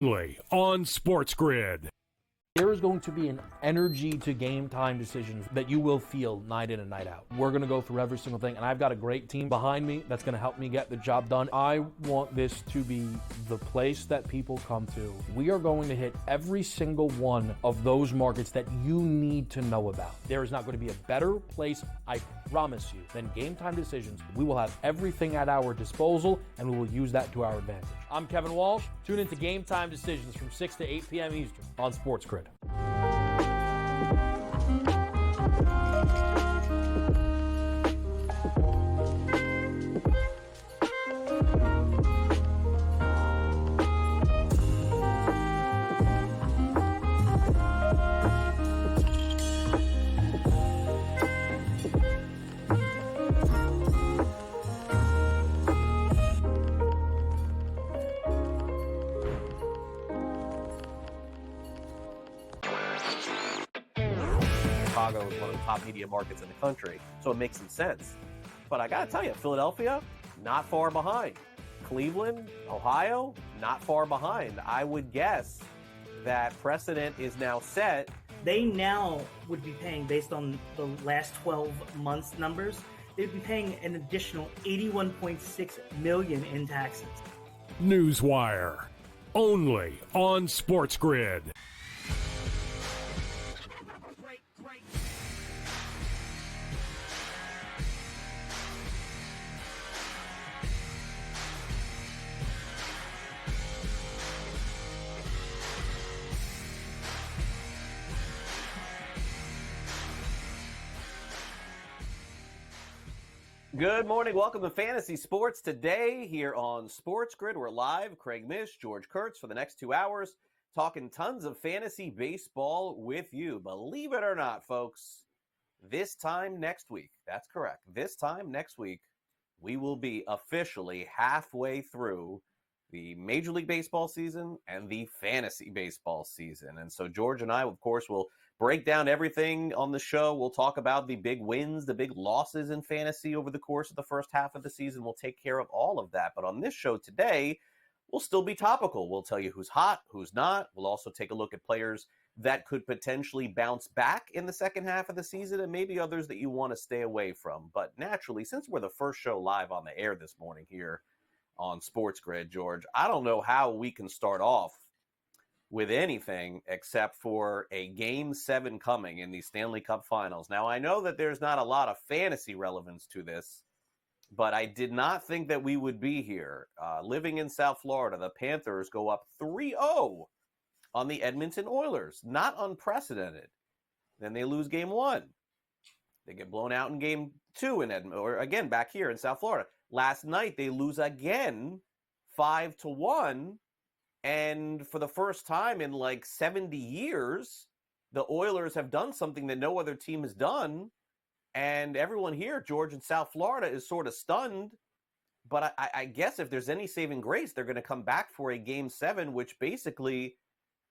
On SportsGrid. There is going to be an energy to game time decisions that you will feel night in and night out. We're going to go through every single thing, and I've got a great team behind me that's going to help me get the job done. I want this to be the place that people come to. We are going to hit every single one of those markets that you need to know about. There is not going to be a better place, I promise you, than Game Time Decisions. We will have everything at our disposal, and we will use that to our advantage. I'm Kevin Walsh. Tune into Game Time Decisions from 6 to 8 p.m. Eastern on SportsGrid. Chicago is one of the top media markets in the country, so it makes some sense. But I got to tell you, Philadelphia, not far behind. Cleveland, Ohio, not far behind. I would guess that precedent is now set. They now would be paying, based on the last 12 months numbers, they'd be paying an additional $81.6 million in taxes. Newswire, only on SportsGrid. Good morning. Welcome to Fantasy Sports Today here on SportsGrid. We're live. Craig Mish, George Kurtz for the next 2 hours, talking tons of fantasy baseball with you. Believe it or not, folks, this time next week, that's correct, this time next week, we will be officially halfway through the Major League Baseball season and the fantasy baseball season. And so George and I, of course, will break down everything on the show. We'll talk about the big wins, the big losses in fantasy over the course of the first half of the season. We'll take care of all of that. But on this show today, we'll still be topical. We'll tell you who's hot, who's not. We'll also take a look at players that could potentially bounce back in the second half of the season and maybe others that you want to stay away from. But naturally, since we're the first show live on the air this morning here on SportsGrid, George, I don't know how we can start off with anything except for a Game 7 coming in the Stanley Cup Finals. Now, I know that there's not a lot of fantasy relevance to this, but I did not think that we would be here. Living in South Florida, the Panthers go up 3-0 on the Edmonton Oilers. Not unprecedented. Then they lose Game 1. They get blown out in Game 2 in Edmonton, or again, back here in South Florida. Last night, they lose again 5-1. And for the first time in like 70 years, the Oilers have done something that no other team has done. And everyone here, George, in South Florida, is sort of stunned. But I guess if there's any saving grace, they're going to come back for a Game 7, which basically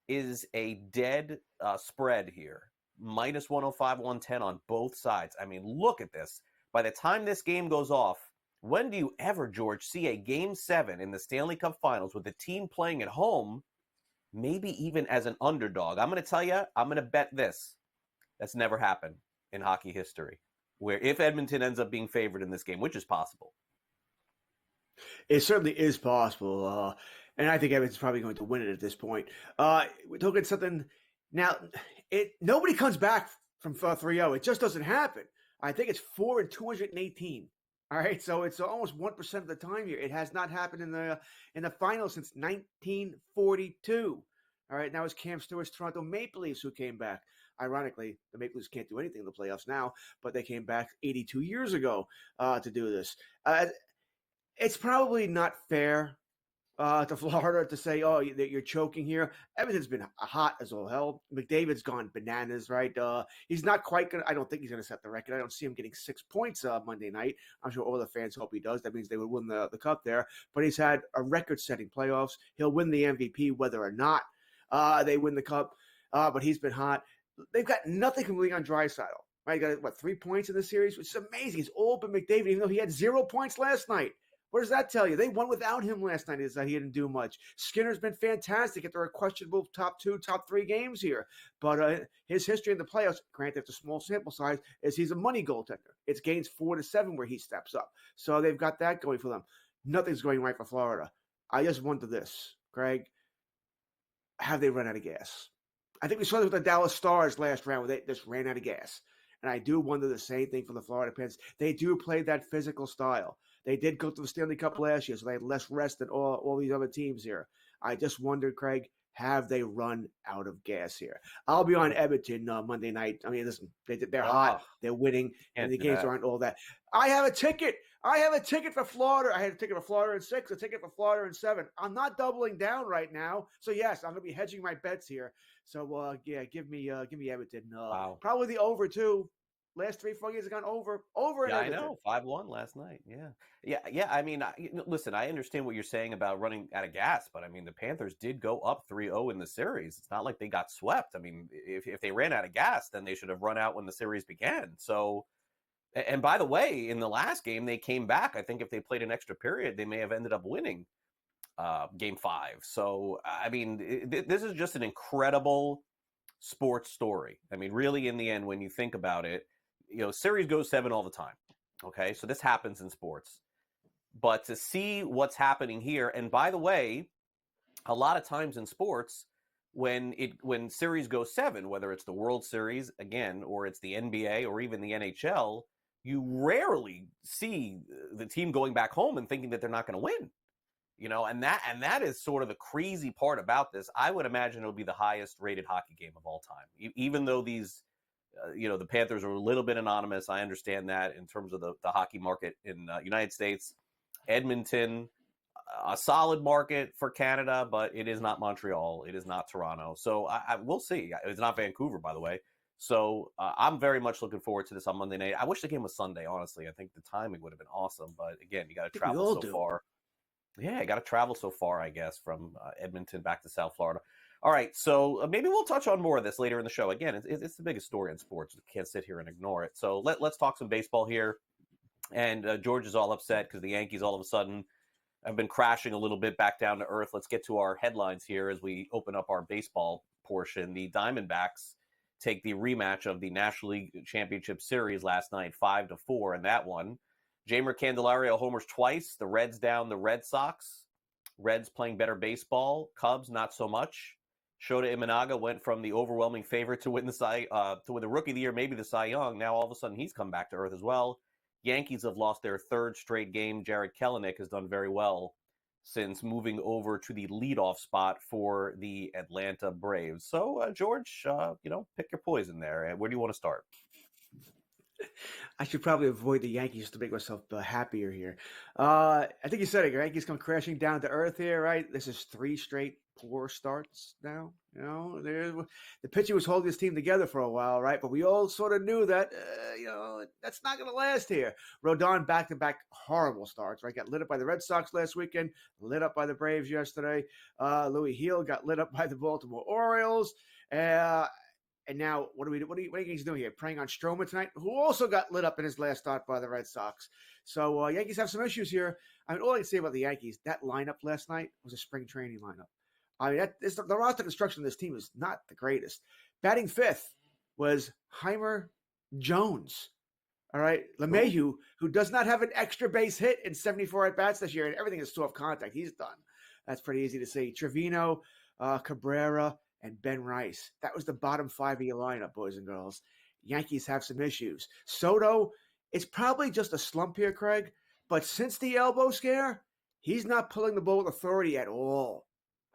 is a dead spread here. Minus 105, 110 on both sides. I mean, look at this. By the time this game goes off, when do you ever, George, see a Game 7 in the Stanley Cup Finals with the team playing at home, maybe even as an underdog? I'm going to tell you, I'm going to bet this. That's never happened in hockey history, where if Edmonton ends up being favored in this game, which is possible. It certainly is possible, and I think Edmonton's probably going to win it at this point. We're talking something now. Nobody comes back from 3-0. It just doesn't happen. I think it's 4 in 218. All right, so it's almost 1% of the time here. It has not happened in the finals since 1942. All right, now it's Cam Stewart's Toronto Maple Leafs who came back. Ironically, the Maple Leafs can't do anything in the playoffs now, but they came back 82 years ago to do this. It's probably not fair to Florida to say, oh, that you're choking here. Everything's been hot as all hell. McDavid's gone bananas, right? He's not quite going to – I don't think he's going to set the record. I don't see him getting 6 points Monday night. I'm sure all the fans hope he does. That means they would win the cup there. But he's had a record-setting playoffs. He'll win the MVP whether or not they win the cup. But he's been hot. They've got nothing from Leon Draisaitl. Right? He got, 3 points in the series, which is amazing. It's all been McDavid, even though he had 0 points last night. What does that tell you? They won without him last night. Is that he didn't do much. Skinner's been fantastic at their questionable top 2, top 3 games here. But his history in the playoffs, granted it's a small sample size, is he's a money goaltender. It's games 4 to 7 where he steps up. So they've got that going for them. Nothing's going right for Florida. I just wonder this, Craig. Have they run out of gas? I think we saw this with the Dallas Stars last round where they just ran out of gas. And I do wonder the same thing for the Florida Panthers. They do play that physical style. They did go to the Stanley Cup last year, so they had less rest than all these other teams here. I just wonder, Craig, have they run out of gas here? I'll be on Edmonton Monday night. I mean, listen, they're hot. They're winning, and the games aren't all that. I have a ticket. I have a ticket for Florida. I had a ticket for Florida in 6, a ticket for Florida in 7. I'm not doubling down right now. So, yes, I'm going to be hedging my bets here. So, yeah, give me Edmonton. Wow. Probably the over, too. Last 3-4 years have gone over. Yeah, I know. 5-1 last night. Yeah. I mean, listen, I understand what you're saying about running out of gas, but I mean, the Panthers did go up 3-0 in the series. It's not like they got swept. I mean, if they ran out of gas, then they should have run out when the series began. So, and by the way, in the last game, they came back. I think if they played an extra period, they may have ended up winning Game 5. So, I mean, this is just an incredible sports story. I mean, really, in the end, when you think about it, series goes 7 all the time. Okay, so this happens in sports. But to see what's happening here, and by the way, a lot of times in sports, when series goes 7, whether it's the World Series again, or it's the NBA, or even the NHL, you rarely see the team going back home and thinking that they're not going to win. And that is sort of the crazy part about this. I would imagine it'll be the highest rated hockey game of all time, even though these. The Panthers are a little bit anonymous. I understand that in terms of the hockey market in the United States. Edmonton, a solid market for Canada, but it is not Montreal. It is not Toronto. So I will see. It's not Vancouver, by the way. So I'm very much looking forward to this on Monday night. I wish the game was Sunday, honestly. I think the timing would have been awesome. But again, you got to travel so far. Yeah, you got to travel so far, I guess, from Edmonton back to South Florida. All right, so maybe we'll touch on more of this later in the show. Again, it's the biggest story in sports. We can't sit here and ignore it. So let's talk some baseball here. And George is all upset because the Yankees all of a sudden have been crashing a little bit back down to earth. Let's get to our headlines here as we open up our baseball portion. The Diamondbacks take the rematch of the National League Championship Series last night, 5-4 in that one. Jeimer Candelario homers twice. The Reds down the Red Sox. Reds playing better baseball. Cubs not so much. Shota Imanaga went from the overwhelming favorite to win the Rookie of the Year, maybe the Cy Young. Now all of a sudden he's come back to earth as well. Yankees have lost their 3rd straight game. Jared Kelenic has done very well since moving over to the leadoff spot for the Atlanta Braves. So George, pick your poison there. And where do you want to start? I should probably avoid the Yankees to make myself happier here. I think you said it. Yankees come crashing down to earth here, right? This is 3 straight poor starts now. The pitching was holding this team together for a while, right? But we all sort of knew that, that's not going to last here. Rodon back-to-back horrible starts, right? Got lit up by the Red Sox last weekend, lit up by the Braves yesterday. Louis Heel got lit up by the Baltimore Orioles. And now, what are Yankees doing here? Preying on Stroman tonight, who also got lit up in his last start by the Red Sox. So Yankees have some issues here. I mean, all I can say about the Yankees, that lineup last night was a spring training lineup. I mean, the roster construction of this team is not the greatest. Batting 5th was Heimer Jones. All right, LeMahieu, who does not have an extra base hit in 74 at-bats this year, and everything is soft contact. He's done. That's pretty easy to see. Trevino, Cabrera, and Ben Rice. That was the bottom 5 of your lineup, boys and girls. Yankees have some issues. Soto, it's probably just a slump here, Craig, but since the elbow scare, he's not pulling the ball with authority at all.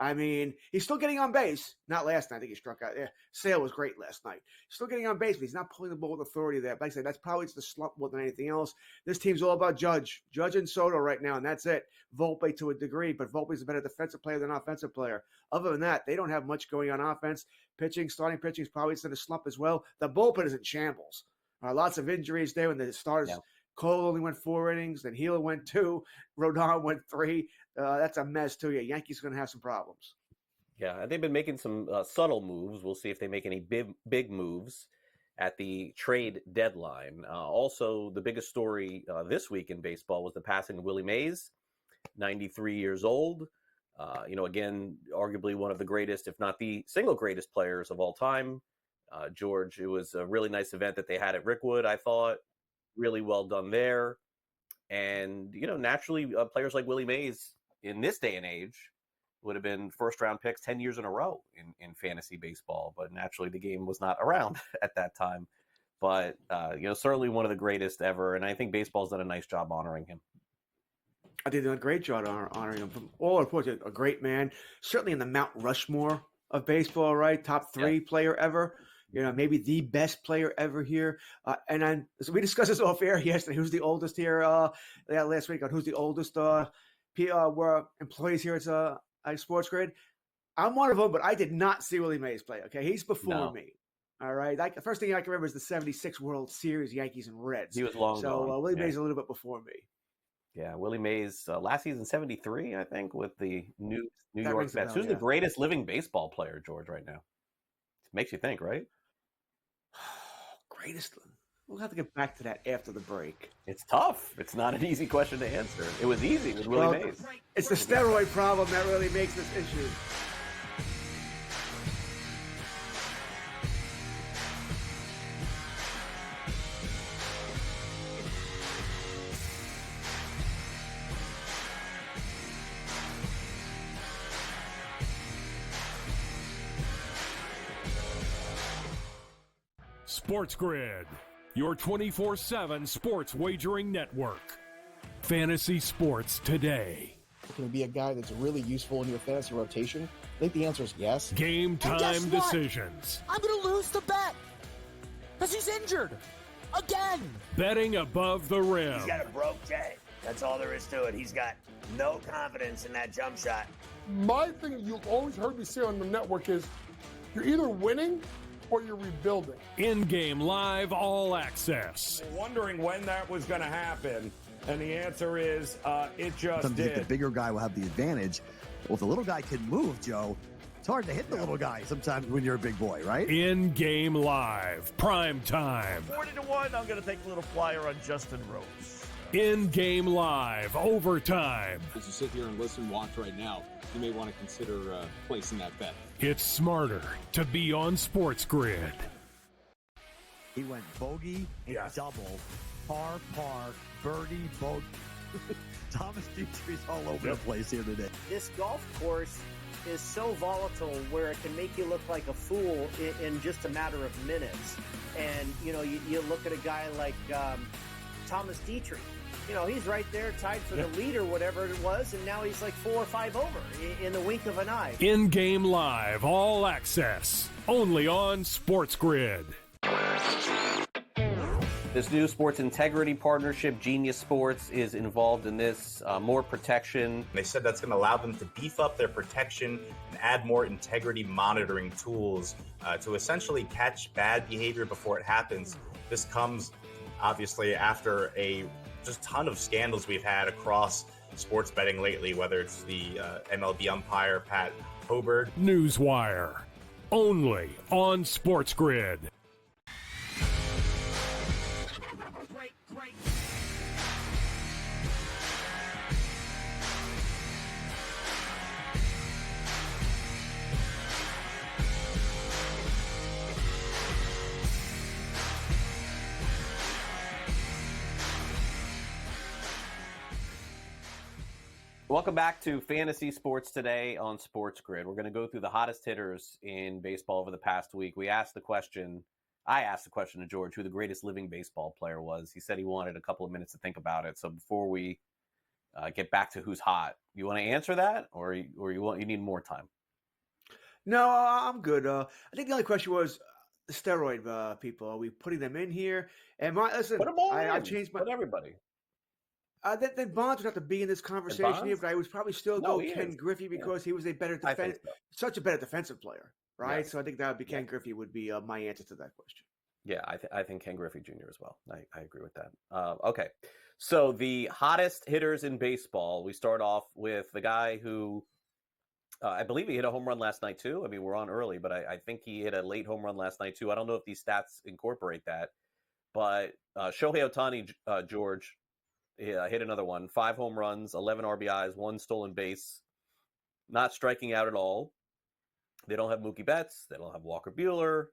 I mean, he's still getting on base. Not last night. I think he struck out. Yeah, Sale was great last night. Still getting on base, but he's not pulling the ball with authority there. But like I said, that's probably just the slump more than anything else. This team's all about Judge and Soto right now, and that's it. Volpe to a degree, but Volpe's a better defensive player than offensive player. Other than that, they don't have much going on offense. Starting pitching is probably in a slump as well. The bullpen is in shambles. Lots of injuries there when the starters. Yeah. Cole only went 4 innings, then Healer went 2, Rodon went 3. That's a mess too. Yeah, Yankees are going to have some problems. Yeah, they've been making some subtle moves. We'll see if they make any big moves at the trade deadline. Also, the biggest story this week in baseball was the passing of Willie Mays. 93 years old. Again, arguably one of the greatest, if not the single greatest players of all time. George, it was a really nice event that they had at Rickwood, I thought. Really well done there. And, naturally, players like Willie Mays in this day and age would have been first-round picks 10 years in a row in fantasy baseball. But naturally, the game was not around at that time. But, certainly one of the greatest ever. And I think baseball's done a nice job honoring him. I did a great job honoring him. From all reports, a great man. Certainly in the Mount Rushmore of baseball, right? Top 3 player ever. Maybe the best player ever here. So we discussed this off air yesterday. Who's the oldest here? Last week on who's the oldest were employees here at SportsGrid. I'm one of them, but I did not see Willie Mays play. Okay, he's before me. All right. The first thing I can remember is the '76 World Series, Yankees and Reds. He was long gone. So Willie Mays is a little bit before me. Yeah, Willie Mays last season '73, I think, with the New York Mets. Who's the greatest living baseball player, George, right now? Makes you think, right? Greatest. We'll have to get back to that after the break. It's tough. It's not an easy question to answer. It was easy with Willie Mays. It's the steroid problem that really makes this issue. SportsGrid, your 24/7 sports wagering network. Fantasy sports today. Can it be a guy that's really useful in your fantasy rotation? I think the answer is yes. Game time decisions. I'm going to lose the bet because he's injured again. Betting above the rim. He's got a broke J. That's all there is to it. He's got no confidence in that jump shot. My thing you've always heard me say on the network is you're either winning or you're rebuilding. In-game live all access. Wondering when that was going to happen, and the answer is it just Sometimes did. The bigger guy will have the advantage. Well, if the little guy can move, Joe, it's hard to hit the little guy sometimes when you're a big boy, right? In-game live, prime time. 40-1, I'm going to take a little flyer on Justin Rose. In-game live, overtime. As you sit here and listen, watch right now, you may want to consider placing that bet. It's smarter to be on SportsGrid. He went bogey, double, par, birdie, bogey. Thomas Dietrich's all over the place here today. This golf course is so volatile where it can make you look like a fool in just a matter of minutes. And, you look at a guy like Thomas Dietrich. He's right there tied for the lead or whatever it was, and now he's like 4 or 5 over in the wink of an eye. In-game live, all access, only on SportsGrid. This new sports integrity partnership, Genius Sports, is involved in this. More protection. They said that's going to allow them to beef up their protection and add more integrity monitoring tools to essentially catch bad behavior before it happens. This comes, obviously, after a just ton of scandals we've had across sports betting lately, whether it's the MLB umpire, Pat Hobert. Newswire, only on SportsGrid. Welcome back to Fantasy Sports Today on SportsGrid. We're going to go through the hottest hitters in baseball over the past week. I asked the question to George who the greatest living baseball player was. He said he wanted a couple of minutes to think about it. So before we get back to who's hot, you want to answer that, or you need more time? No, I'm good. I think the only question was the steroid people. Are we putting them in here? And listen, put them all I've changed my. Put everybody. Then Bonds would have to be in this conversation here, but I would probably still go Ken Griffey because he was a better such a better defensive player, right? Yes. So I think that would be Ken Griffey would be my answer to that question. Yeah, I think Ken Griffey Jr. as well. I agree with that. Okay, so the hottest hitters in baseball. We start off with the guy who I believe he hit a home run last night too. I mean, we're on early, but I think he hit a late home run last night too. I don't know if these stats incorporate that, but Shohei Ohtani, George, hit another one. 5 home runs, 11 RBIs, 1 stolen base. Not striking out at all. They don't have Mookie Betts. They don't have Walker Buehler.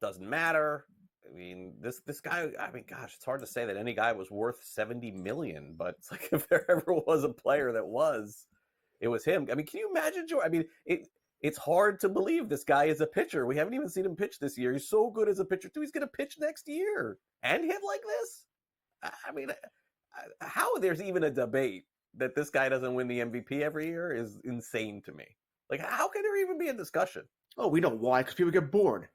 Doesn't matter. I mean, this guy, I mean, gosh, it's hard to say that any guy was worth $70 million, but it's like if there ever was a player that was, it was him. I mean, can you imagine, George? I mean, it's hard to believe this guy is a pitcher. We haven't even seen him pitch this year. He's so good as a pitcher, too. He's going to pitch next year and hit like this? I mean, how there's even a debate that this guy doesn't win the MVP every year is insane to me. Like, how can there even be a discussion? Oh, we know why, because people get bored.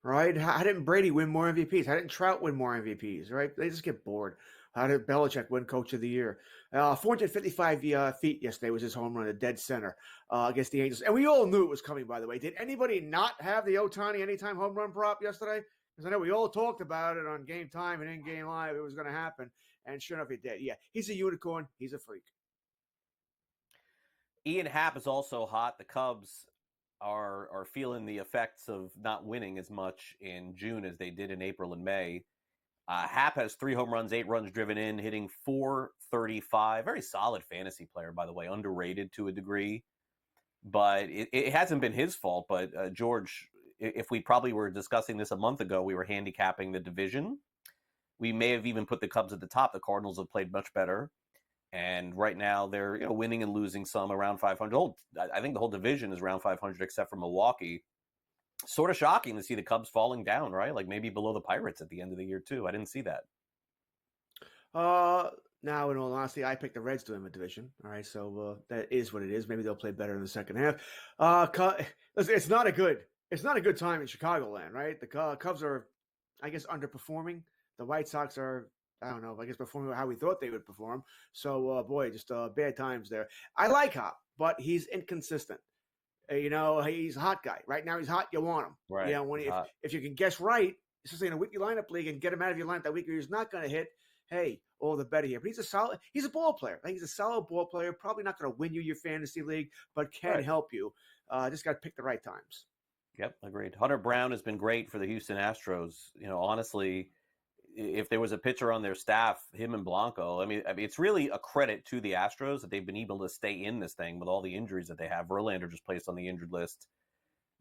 Right? How didn't Brady win more MVPs? How didn't Trout win more MVPs? Right? They just get bored. How did Belichick win Coach of the Year? 455 feet yesterday was his home run, a dead center against the Angels. And we all knew it was coming, by the way. Did anybody not have the Ohtani anytime home run prop yesterday? Because I know we all talked about it on Game Time and in Game Live. It was going to happen. And sure enough, it did. Yeah, he's a unicorn. He's a freak. Ian Happ is also hot. The Cubs are feeling the effects of not winning as much in June as they did in April and May. Happ has 3 home runs, 8 runs driven in, hitting .435. Very solid fantasy player, by the way, underrated to a degree. But it hasn't been his fault. But George, if we probably were discussing this a month ago, we were handicapping the division. We may have even put the Cubs at the top. The Cardinals have played much better. And right now they're winning and losing some around 500. I think the whole division is around 500 except for Milwaukee. Sort of shocking to see the Cubs falling down, right? Like maybe below the Pirates at the end of the year too. I didn't see that. Now, in all honesty, I picked the Reds to win the division. All right, so that is what it is. Maybe they'll play better in the second half. It's not a good time in Chicagoland, right? The Cubs are, I guess, underperforming. The White Sox are, I don't know, I guess performing how we thought they would perform. So, just bad times there. I like Hop, but he's inconsistent. He's a hot guy. Right now he's hot. You want him. Right. If you can guess right, especially in a weekly lineup league, and get him out of your lineup that week where he's not going to hit, hey, all the better here. But he's a ball player. I think he's a solid ball player. Probably not going to win you your fantasy league, but can help you. Just got to pick the right times. Yep, agreed. Hunter Brown has been great for the Houston Astros. Honestly, if there was a pitcher on their staff, him and Blanco, I mean, it's really a credit to the Astros that they've been able to stay in this thing with all the injuries that they have. Verlander just placed on the injured list.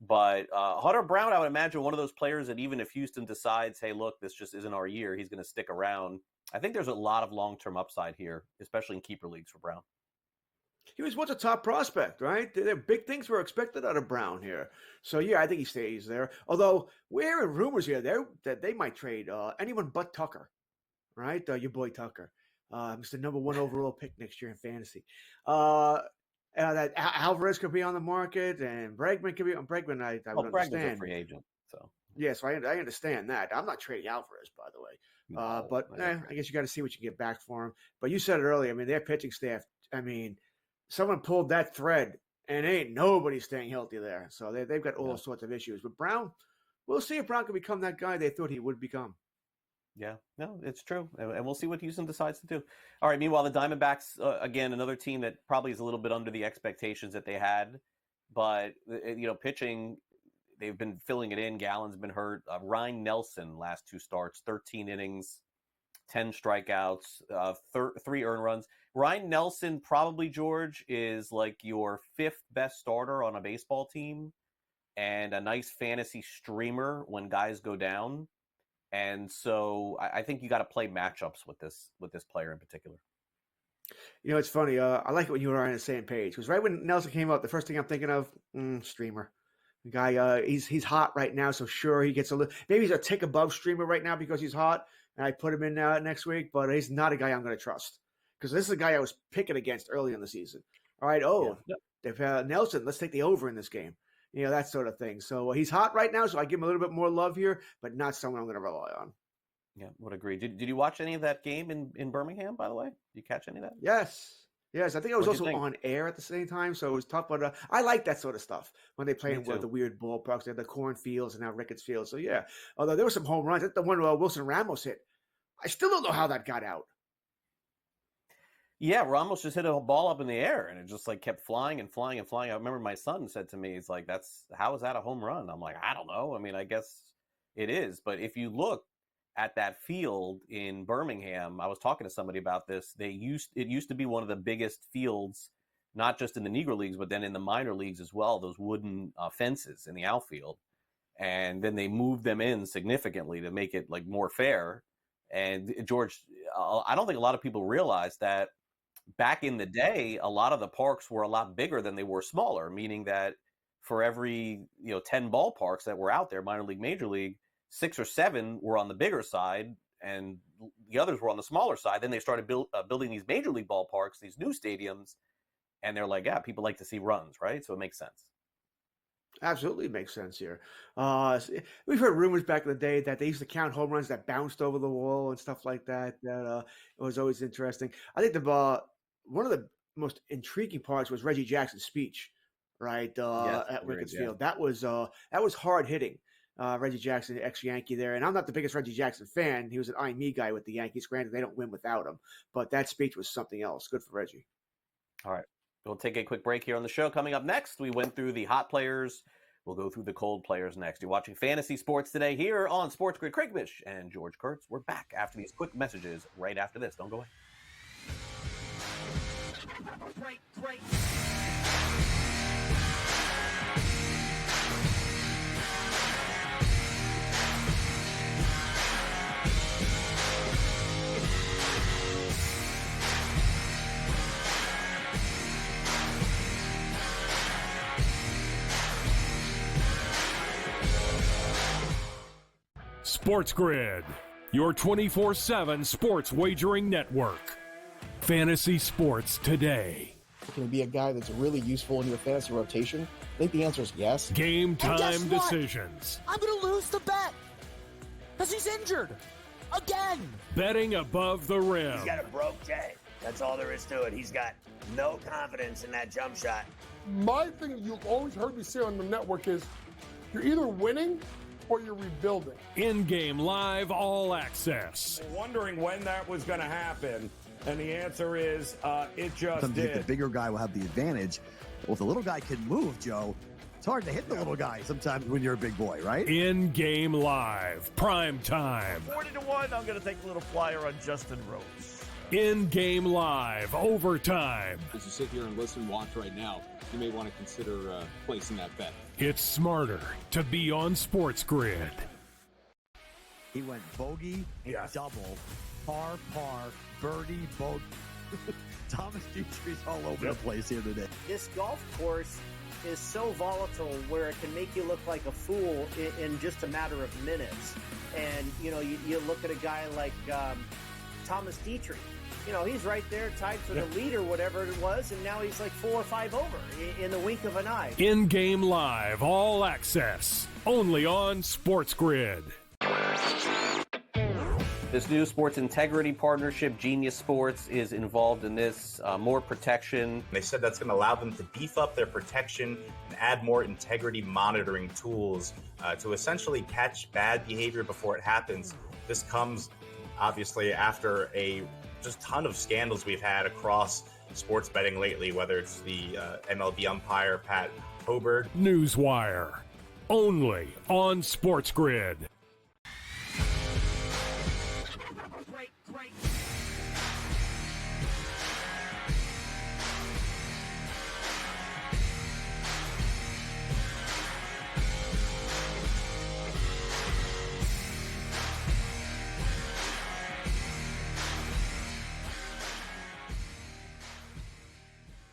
But Hunter Brown, I would imagine one of those players that even if Houston decides, hey, look, this just isn't our year, he's going to stick around. I think there's a lot of long-term upside here, especially in keeper leagues for Brown. He was once a top prospect, right? Big things were expected out of Brown here. So, yeah, I think he stays there. Although, we're hearing rumors here that they might trade anyone but Tucker, right? Your boy Tucker. He's the number 1 overall pick next year in fantasy. That Alvarez could be on the market, and Bregman could be on Bregman. I would understand. Bregman's a free agent, so. Yes, I understand that. I'm not trading Alvarez, by the way. I guess you got to see what you get back for him. But you said it earlier. I mean, their pitching staff, someone pulled that thread, and ain't nobody staying healthy there. So they've got all sorts of issues. But Brown, we'll see if Brown can become that guy they thought he would become. Yeah, no, it's true. And we'll see what Houston decides to do. All right, meanwhile, the Diamondbacks, again, another team that probably is a little bit under the expectations that they had. But, pitching, they've been filling it in. Gallen's been hurt. Ryan Nelson, last 2 starts, 13 innings, 10 strikeouts, 3 earned runs. Ryan Nelson, probably, George, is like your 5th best starter on a baseball team and a nice fantasy streamer when guys go down. And so I think you got to play matchups with this player in particular. It's funny. I like it when you were on the same page. Because right when Nelson came up, the first thing I'm thinking of, streamer. The guy, he's hot right now, so sure, he gets a little – maybe he's a tick above streamer right now because he's hot, and I put him in next week, but he's not a guy I'm going to trust because this is a guy I was picking against early in the season. All right, Nelson, let's take the over in this game. That sort of thing. So he's hot right now, so I give him a little bit more love here, but not someone I'm going to rely on. Yeah, would agree. Did you watch any of that game in Birmingham, by the way? Did you catch any of that? Yes, I think I was also on air at the same time, so it was tough. But I like that sort of stuff when they play in the weird ballparks. They have the cornfields and now Ricketts Field. So, yeah, although there were some home runs. That's the one Wilson Ramos hit. I still don't know how that got out. Yeah, Ramos just hit a ball up in the air, and it just kept flying and flying and flying. I remember my son said to me, he's like, how is that a home run? I'm like, I don't know. I mean, I guess it is. But if you look at that field in Birmingham, I was talking to somebody about this. It used to be one of the biggest fields, not just in the Negro Leagues, but then in the minor leagues as well, those wooden fences in the outfield. And then they moved them in significantly to make it like more fair. And George, I don't think a lot of people realize that back in the day, a lot of the parks were a lot bigger than they were smaller, meaning that for every 10 ballparks that were out there, minor league, major league, 6 or 7 were on the bigger side and the others were on the smaller side. Then they started building these major league ballparks, these new stadiums, and they're like, yeah, people like to see runs, right? So it makes sense. Absolutely makes sense here. We've heard rumors back in the day that they used to count home runs that bounced over the wall and stuff like that. That it was always interesting. I think one of the most intriguing parts was Reggie Jackson's speech, right? At Ricketts Field. That was hard hitting. Reggie Jackson, ex-Yankee there, and I'm not the biggest Reggie Jackson fan. He was an I me guy with the Yankees. Granted, they don't win without him, but that speech was something else. Good for Reggie. All right. We'll take a quick break here on the show. Coming up next, we went through the hot players. We'll go through the cold players next. You're watching Fantasy Sports Today here on SportsGrid. Craig Mish and George Kurtz. We're back after these quick messages right after this. Don't go away. Great. SportsGrid, your 24/7 sports wagering network. Fantasy Sports Today. Can he be a guy that's really useful in your fantasy rotation? I think the answer is yes. Game time decisions. I'm going to lose the bet because he's injured again. Betting above the rim. He's got a broke J. That's all there is to it. He's got no confidence in that jump shot. My thing you've always heard me say on the network is you're either winning or you're rebuilding. In-game live all access. Wondering when that was going to happen, and the answer is it just did. The bigger guy will have the advantage. Well, if the little guy can move, Joe, it's hard to hit the little guy sometimes when you're a big boy, right? In-game live, prime time. 40-1, I'm going to take a little flyer on Justin Rose. In-game live, overtime. As you sit here and listen, watch right now, you may want to consider placing that bet. It's smarter to be on SportsGrid. He went bogey, double, par, birdie, bogey. Thomas Dietrich's all over the place here today. This golf course is so volatile where it can make you look like a fool in just a matter of minutes. And, you look at a guy like Thomas Dietrich. He's right there tied for the lead or whatever it was, and now he's like 4 or 5 over in the wink of an eye. In-game live, all access, only on SportsGrid. This new sports integrity partnership, Genius Sports, is involved in this. More protection. They said that's going to allow them to beef up their protection and add more integrity monitoring tools to essentially catch bad behavior before it happens. This comes, obviously, after a just ton of scandals we've had across sports betting lately, whether it's the MLB umpire, Pat Hoberg. Newswire, only on SportsGrid.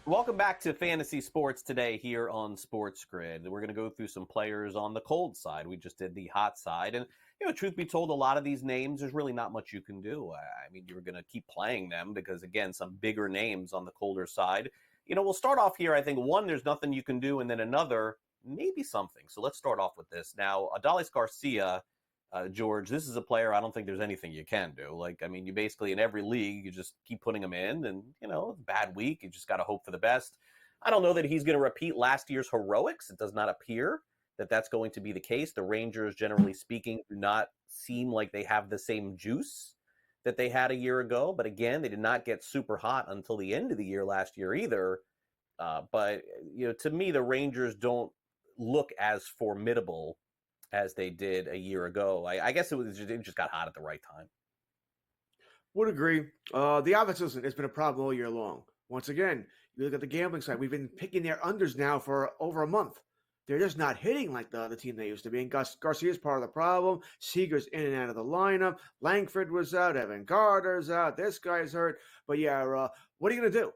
Welcome back to Fantasy Sports Today here on SportsGrid. We're going to go through some players on the cold side. We just did the hot side. And, truth be told, a lot of these names, there's really not much you can do. I mean, you're going to keep playing them because, again, some bigger names on the colder side. We'll start off here. I think, one, there's nothing you can do. And then another, maybe something. So let's start off with this. Now, Adolis Garcia, George, this is a player I don't think there's anything you can do. You basically in every league, you just keep putting him in and, bad week. You just got to hope for the best. I don't know that he's going to repeat last year's heroics. It does not appear that that's going to be the case. The Rangers, generally speaking, do not seem like they have the same juice that they had a year ago. But again, they did not get super hot until the end of the year last year either. But to me, the Rangers don't look as formidable as they did a year ago. I guess it just got hot at the right time. Would agree. The offense, listen, it's been a problem all year long. Once again, you look at the gambling side. We've been picking their unders now for over a month. They're just not hitting like the team they used to be. And Garcia's part of the problem. Seager's in and out of the lineup. Langford was out. Evan Gardner's out. This guy's hurt. But yeah, what are you going to do?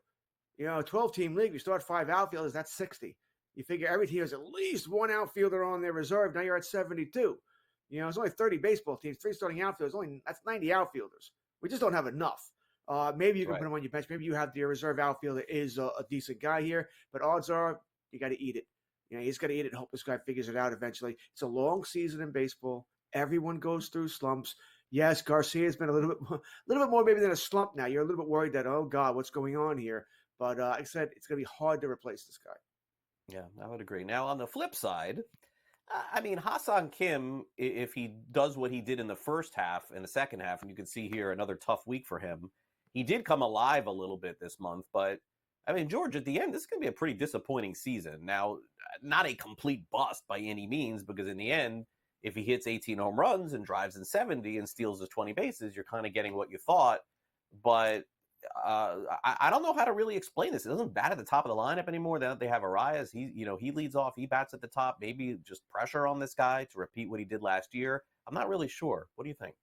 You know, a 12-team league, you start 5 outfielders, that's 60. You figure every team has at least one outfielder on their reserve. Now you're at 72. You know, it's only 30 baseball teams, 3 starting outfielders. That's 90 outfielders. We just don't have enough. Maybe you can put him on your bench. Maybe you have your reserve outfielder is a decent guy here. But odds are you got to eat it. You know, he's got to eat it and hope this guy figures it out eventually. It's a long season in baseball. Everyone goes through slumps. Yes, Garcia's been a little bit more maybe than a slump now. You're a little bit worried that, oh, God, what's going on here? But like I said, it's going to be hard to replace this guy. Yeah, I would agree. Now, on the flip side, I mean, Ha-Seong Kim, if he does what he did in the first half and the second half, and you can see here another tough week for him, he did come alive a little bit this month. But, I mean, George, at the end, this is going to be a pretty disappointing season. Now, not a complete bust by any means, because in the end, if he hits 18 home runs and drives in 70 and steals his 20 bases, you're kind of getting what you thought. But I don't know how to really explain this. It doesn't bat at the top of the lineup anymore. Now that they have Arias, he leads off. He bats at the top. Maybe just pressure on this guy to repeat what he did last year. I'm not really sure. What do you think?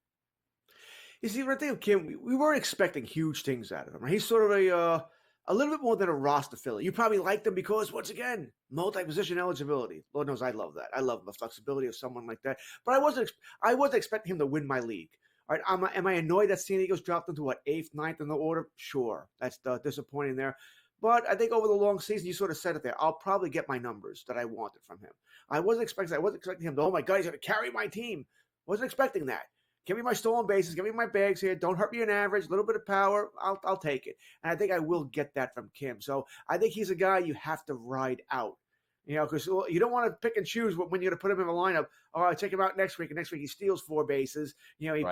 You see, right there, Kim, we weren't expecting huge things out of him. He's sort of a little bit more than a roster filler. You probably liked him because, once again, multi-position eligibility. Lord knows I love that. I love the flexibility of someone like that. But I wasn't expecting him to win my league. All right, am I annoyed that San Diego's dropped into, 8th, 9th in the order? Sure. That's disappointing there. But I think over the long season, you sort of said it there. I'll probably get my numbers that I wanted from him. I wasn't expecting him to, oh my God, he's going to carry my team. Wasn't expecting that. Give me my stolen bases. Give me my bags here. Don't hurt me in average. A little bit of power. I'll take it. And I think I will get that from Kim. So I think he's a guy you have to ride out. You know, because you don't want to pick and choose when you're going to put him in the lineup. Oh, I take him out next week, and next week he steals 4 bases. You know, he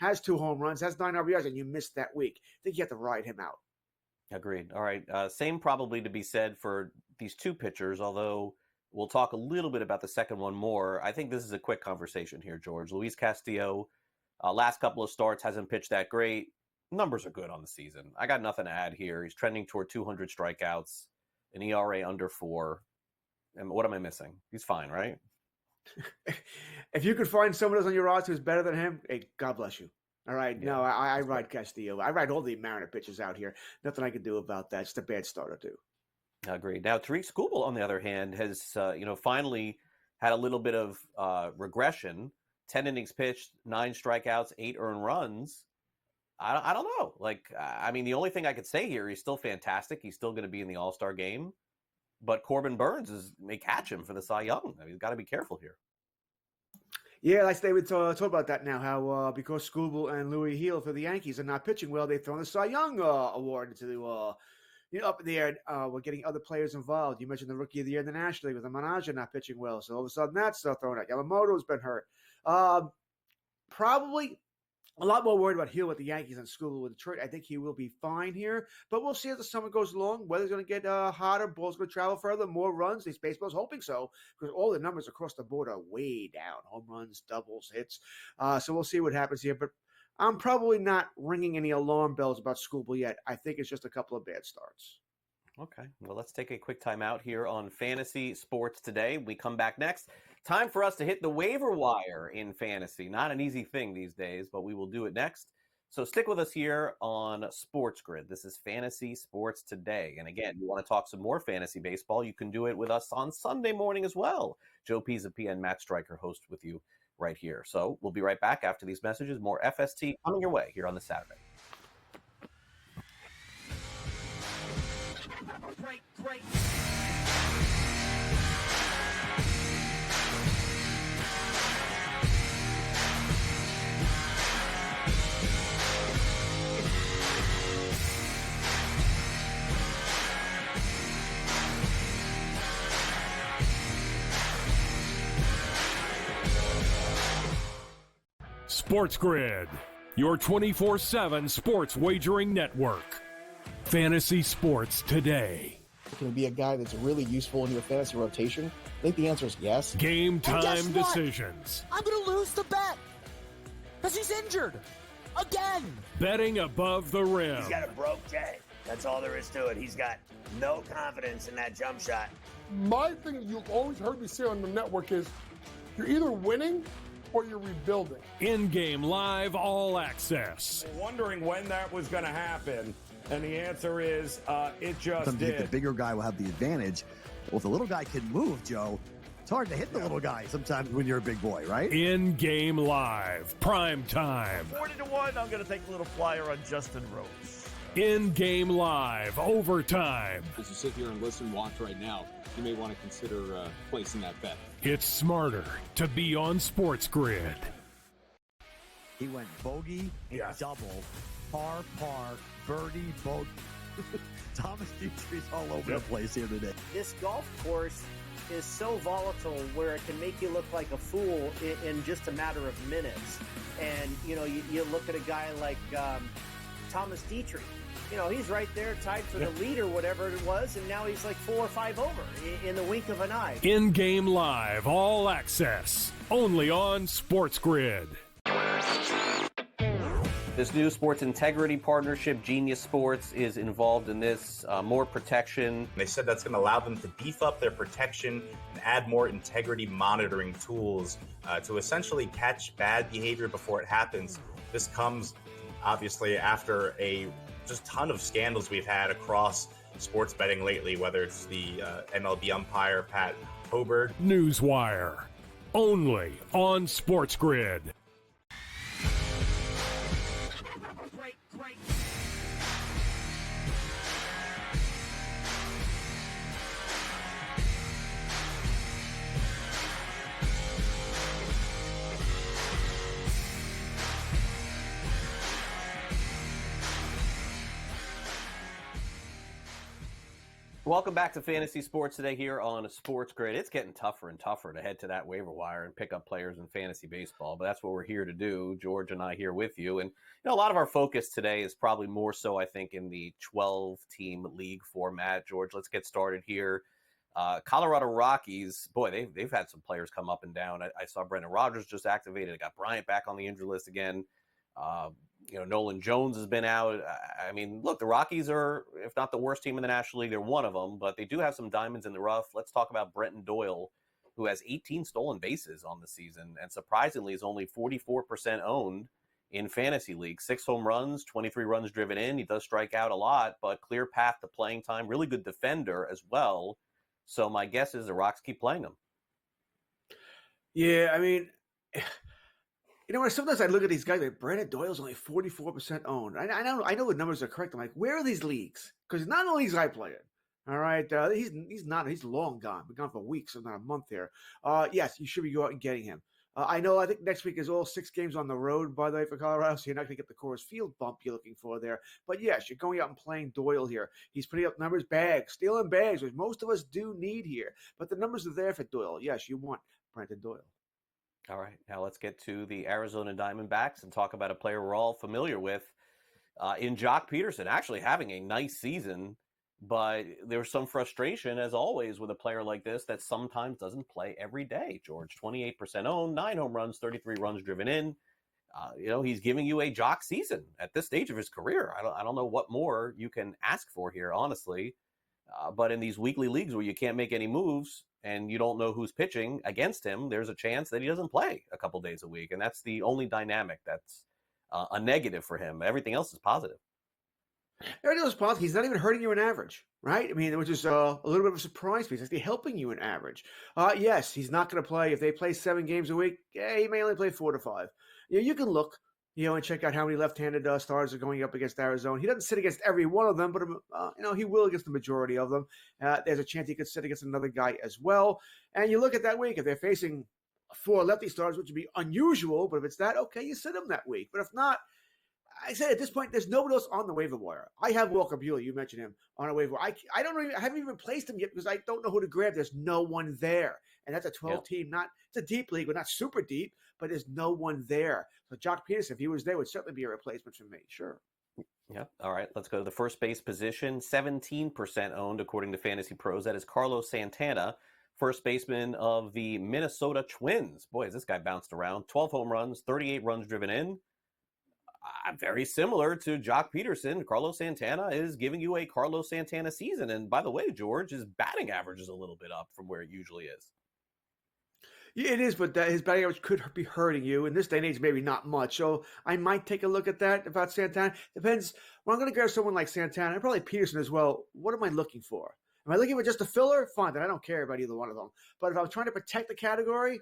has 2 home runs, has 9 RBIs, and you missed that week. I think you have to ride him out. Agreed. All right. Same probably to be said for these 2 pitchers, although we'll talk a little bit about the second one more. I think this is a quick conversation here, George. Luis Castillo, last couple of starts, hasn't pitched that great. Numbers are good on the season. I got nothing to add here. He's trending toward 200 strikeouts, an ERA under 4. And what am I missing? He's fine, right? If you could find someone else on your roster who's better than him, hey, God bless you. All right. Yeah, no, I ride Castillo. I ride all the Mariner pitchers out here. Nothing I can do about that. It's a bad starter, too. Agreed. Now, Tariq Skubal, on the other hand, has finally had a little bit of regression. 10 innings pitched, 9 strikeouts, 8 earned runs. I don't know. I mean, the only thing I could say here, he's still fantastic. He's still going to be in the All-Star game. But Corbin Burns may catch him for the Cy Young. I mean, he's got to be careful here. Yeah, like they would talk about that now, how because Skubal and Louis Heel for the Yankees are not pitching well, they've thrown the Cy Young award into the up in the air. We're getting other players involved. You mentioned the Rookie of the Year in the National League with Manaja not pitching well. So all of a sudden that's thrown out. Yamamoto's been hurt. Probably a lot more worried about Hill with the Yankees and Skubal with Detroit. I think he will be fine here, but we'll see as the summer goes along. Weather's going to get hotter, ball's going to travel further, more runs. These baseball's hoping so, because all the numbers across the board are way down: home runs, doubles, hits. So we'll see what happens here. But I'm probably not ringing any alarm bells about Skubal yet. I think it's just a couple of bad starts. Okay, well, let's take a quick time out here on Fantasy Sports Today. We come back next. Time for us to hit the waiver wire in fantasy. Not an easy thing these days, but we will do it next. So stick with us here on SportsGrid. This is Fantasy Sports Today. And again, you want to talk some more fantasy baseball, you can do it with us on Sunday morning as well. Joe Pisapia and Matt Stryker host with you right here. So we'll be right back after these messages. More FST coming your way here on the Saturday. Great. SportsGrid, your 24/7 sports wagering network. Fantasy Sports Today. Can be a guy that's really useful in your fantasy rotation. I think the answer is yes. Game And guess time what? decisions. I'm going to lose the bet because he's injured again. Betting above the rim. He's got a broke J. That's all there is to it. He's got no confidence in that jump shot. My thing you've always heard me say on the network is you're either winning or you're rebuilding. In-game live all access. Wondering when that was going to happen, and the answer is it just The did. bigger guy will have the advantage. Well, if the little guy can move, Joe, it's hard to hit the little guy sometimes when you're a big boy, right? In-game live, prime time. 40-1, I'm going to take a little flyer on Justin Rose. In-game live, overtime. As you sit here and listen, watch right now, you may want to consider placing that bet. It's smarter to be on SportsGrid. He went bogey, double, par, birdie, bogey. Thomas Dietrich's all over the place here today. This golf course is so volatile where it can make you look like a fool in just a matter of minutes. And, you know, you look at a guy like Thomas Dietrich. You know, he's right there tied for the lead or whatever it was, and now he's like 4 or 5 over in the wink of an eye. In-game live, all access, only on SportsGrid. This new sports integrity partnership, Genius Sports, is involved in this. More protection. They said that's going to allow them to beef up their protection and add more integrity monitoring tools to essentially catch bad behavior before it happens. This comes obviously after a just ton of scandals we've had across sports betting lately, whether it's the MLB umpire Pat Hoberg. Newswire, only on SportsGrid. Welcome back to Fantasy Sports Today here on SportsGrid. It's getting tougher and tougher to head to that waiver wire and pick up players in fantasy baseball, but that's what we're here to do. George and I here with you. And you know, a lot of our focus today is probably more so, I think, in the 12-team league format. George, let's get started here. Colorado Rockies, boy, they've had some players come up and down. I saw Brendan Rodgers just activated. I got Bryant back on the injury list again. You know, Nolan Jones has been out. I mean, look, the Rockies are, if not the worst team in the National League, they're one of them, but they do have some diamonds in the rough. Let's talk about Brenton Doyle, who has 18 stolen bases on the season, and surprisingly is only 44% owned in fantasy league. 6 home runs, 23 runs driven in. He does strike out a lot, but clear path to playing time. Really good defender as well. So my guess is the Rocks keep playing him. Yeah, I mean, you know, sometimes I look at these guys like Brandon Doyle's only 44% owned. I know the numbers are correct. I'm like, where are these leagues? Because none of the leagues I play in. All right, he's long gone. Been gone for weeks, if not a month there. Yes, you should be going out and getting him. I think next week is all 6 games on the road, by the way, for Colorado, so you're not going to get the Coors Field bump you're looking for there. But yes, you're going out and playing Doyle here. He's putting up numbers, stealing bags, which most of us do need here. But the numbers are there for Doyle. Yes, you want Brandon Doyle. All right, now let's get to the Arizona Diamondbacks and talk about a player we're all familiar with in Jock Peterson, actually having a nice season, but there's some frustration, as always, with a player like this that sometimes doesn't play every day. George, 28% owned, 9 home runs, 33 runs driven in. You know, he's giving you a Jock season at this stage of his career. I don't know what more you can ask for here, honestly. But in these weekly leagues where you can't make any moves and you don't know who's pitching against him, there's a chance that he doesn't play a couple days a week. And that's the only dynamic that's a negative for him. Everything else is positive. Everything else is positive. He's not even hurting you in average, right? I mean, which is a little bit of a surprise because he's actually helping you in average. Yes, he's not going to play. If they play 7 games a week, he may only play 4 to 5. You can look, and check out how many left-handed starters are going up against Arizona. He doesn't sit against every one of them, but he will against the majority of them. There's a chance he could sit against another guy as well. And you look at that week, if they're facing 4 lefty starters, which would be unusual, but if it's that, okay, you sit them that week. But if not, I said at this point, there's nobody else on the waiver wire. I have Walker Buehler. You mentioned him on a waiver wire. I haven't even placed him yet because I don't know who to grab. There's no one there. And that's a 12-team, it's a deep league, but not super deep, but there's no one there. So Jock Peterson, if he was there, would certainly be a replacement for me. Sure. Yeah. All right. Let's go to the first base position. 17% owned, according to Fantasy Pros. That is Carlos Santana. first baseman of the Minnesota Twins. Boy, has this guy bounced around. 12 home runs, 38 runs driven in. Very similar to Jock Peterson. Carlos Santana is giving you a Carlos Santana season. And by the way, George, his batting average is a little bit up from where it usually is. Yeah, it is, but his batting average could be hurting you. In this day and age, maybe not much. So I might take a look at that about Santana. Depends. When I'm going to grab someone like Santana, and probably Peterson as well, what am I looking for? Am I looking for just a filler? Fine, then I don't care about either one of them. But if I'm trying to protect the category,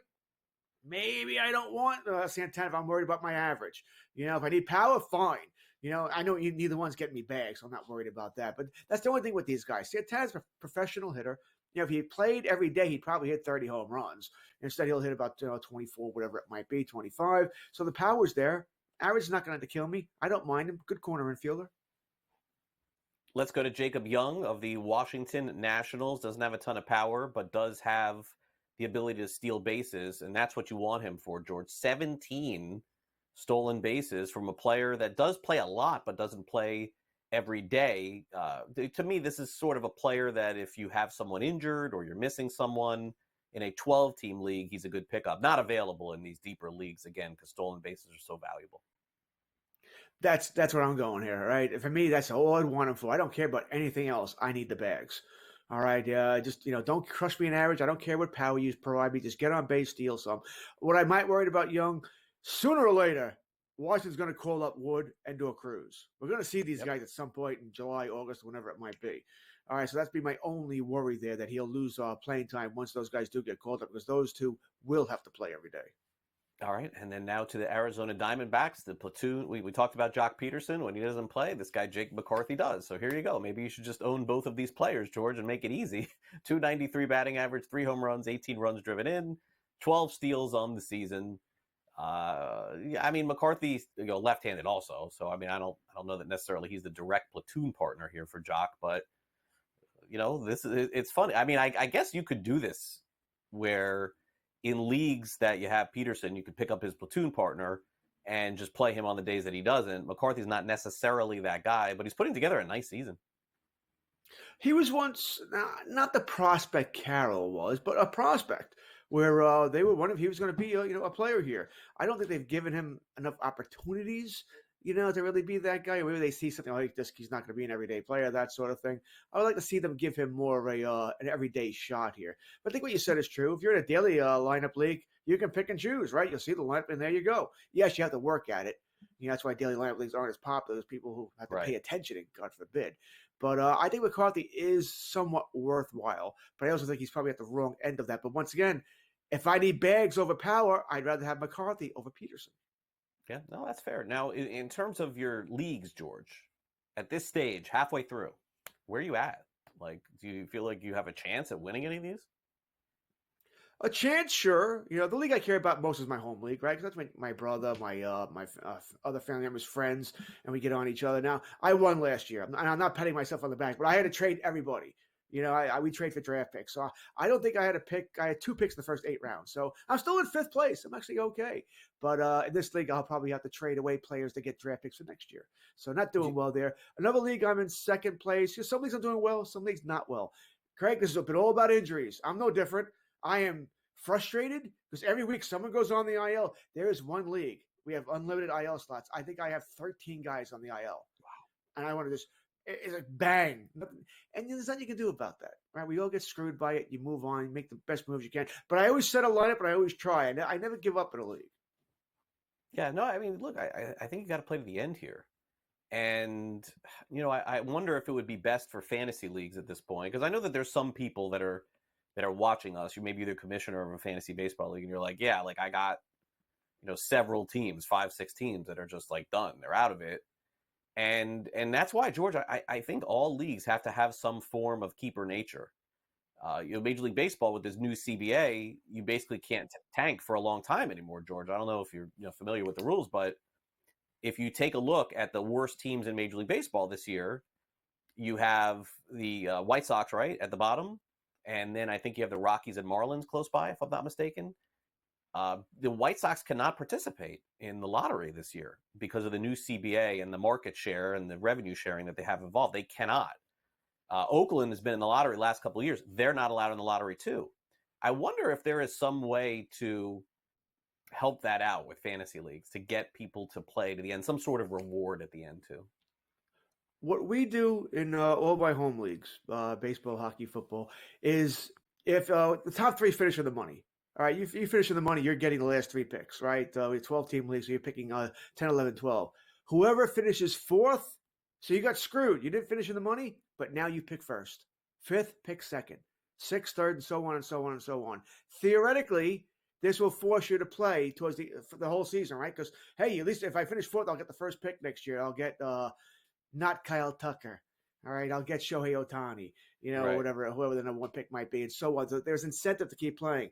maybe I don't want Santana if I'm worried about my average. If I need power, fine. I know neither one's getting me bags, so I'm not worried about that. But that's the only thing with these guys. Santana's a professional hitter. If he played every day, he'd probably hit 30 home runs. Instead, he'll hit about 24, whatever it might be, 25. So the power's there. Average is not going to kill me. I don't mind him. Good corner infielder. Let's go to Jacob Young of the Washington Nationals. Doesn't have a ton of power, but does have the ability to steal bases, and that's what you want him for, George. 17 stolen bases from a player that does play a lot, but doesn't play every day. To me, this is sort of a player that if you have someone injured or you're missing someone in a 12-team league, he's a good pickup. Not available in these deeper leagues, again, because stolen bases are so valuable. That's what I'm going here, right? For me, that's all I'd want him for. I don't care about anything else. I need the bags. All right, just don't crush me in average. I don't care what power you provide me. Just get on base, steal some. What I might worry about Young, sooner or later, Washington's going to call up Wood and do a cruise. We're going to see these guys at some point in July, August, whenever it might be. All right, so that's be my only worry there, that he'll lose playing time once those guys do get called up, because those two will have to play every day. All right, and then now to the Arizona Diamondbacks, the platoon. We talked about Jock Peterson. When he doesn't play, this guy Jake McCarthy does. So here you go. Maybe you should just own both of these players, George, and make it easy. 293 batting average, 3 home runs, 18 runs driven in, 12 steals on the season. McCarthy, left-handed also. So I don't know that necessarily he's the direct platoon partner here for Jock, but it's funny. I guess you could do this where in leagues that you have Peterson, you could pick up his platoon partner and just play him on the days that he doesn't. McCarthy's not necessarily that guy, but he's putting together a nice season. He was once not the prospect Carroll was, but a prospect where they were wondering if he was going to be a player here. I don't think they've given him enough opportunities, to really be that guy. Or maybe they see something like this, he's not going to be an everyday player, that sort of thing. I would like to see them give him more of an everyday shot here. But I think what you said is true. If you're in a daily lineup league, you can pick and choose, right? You'll see the lineup, and there you go. Yes, you have to work at it. That's why daily lineup leagues aren't as popular as people who have to pay attention, God forbid. But I think McCarthy is somewhat worthwhile. But I also think he's probably at the wrong end of that. But once again, if I need bags over power, I'd rather have McCarthy over Peterson. Yeah, no, that's fair. Now, in terms of your leagues, George, at this stage, halfway through, where are you at? Do you feel like you have a chance at winning any of these? A chance, sure. The league I care about most is my home league, right? Because that's my brother, my other family members, friends, and we get on each other. Now, I won last year, and I'm not patting myself on the back, but I had to trade everybody. We trade for draft picks. So I don't think I had a pick. I had 2 picks in the first 8 rounds. So I'm still in 5th place. I'm actually okay. But in this league, I'll probably have to trade away players to get draft picks for next year. So not doing well there. Another league, I'm in 2nd place. Some leagues I'm doing well, some leagues not well. Craig, this has been all about injuries. I'm no different. I am frustrated because every week someone goes on the IL. There is one league. We have unlimited IL slots. I think I have 13 guys on the IL. Wow. And I want to just... It's like bang. And there's nothing you can do about that, right? We all get screwed by it. You move on, you make the best moves you can. But I always set a lineup, and I always try. And I never give up in a league. Yeah, no, look, I think you got to play to the end here. And, I wonder if it would be best for fantasy leagues at this point. Because I know that there's some people that are watching us. You may be the commissioner of a fantasy baseball league, and you're like, yeah, I got, several teams, 5-6 teams that are just done. They're out of it. And that's why, George, I think all leagues have to have some form of keeper nature. Major League Baseball with this new CBA, you basically can't tank for a long time anymore, George. I don't know if you're familiar with the rules, but if you take a look at the worst teams in Major League Baseball this year, you have the White Sox right at the bottom, and then I think you have the Rockies and Marlins close by, if I'm not mistaken. The White Sox cannot participate in the lottery this year because of the new CBA and the market share and the revenue sharing that they have involved. They cannot. Oakland has been in the lottery the last couple of years. They're not allowed in the lottery too. I wonder if there is some way to help that out with fantasy leagues to get people to play to the end, some sort of reward at the end too. What we do in all my home leagues, baseball, hockey, football, is if the top three finish with the money. All right, you finish with the money, you're getting the last three picks, right? We have 12-team leagues, so you're picking 10, 11, 12. Whoever finishes fourth, so you got screwed. You didn't finish in the money, but now you pick first. Fifth, pick second. Sixth, third, and so on and so on and so on. Theoretically, this will force you to play towards for the whole season, right? Because, hey, at least if I finish fourth, I'll get the first pick next year. I'll get not Kyle Tucker. All right, I'll get Shohei Ohtani, Right. whoever the number one pick might be, and so on. So there's incentive to keep playing.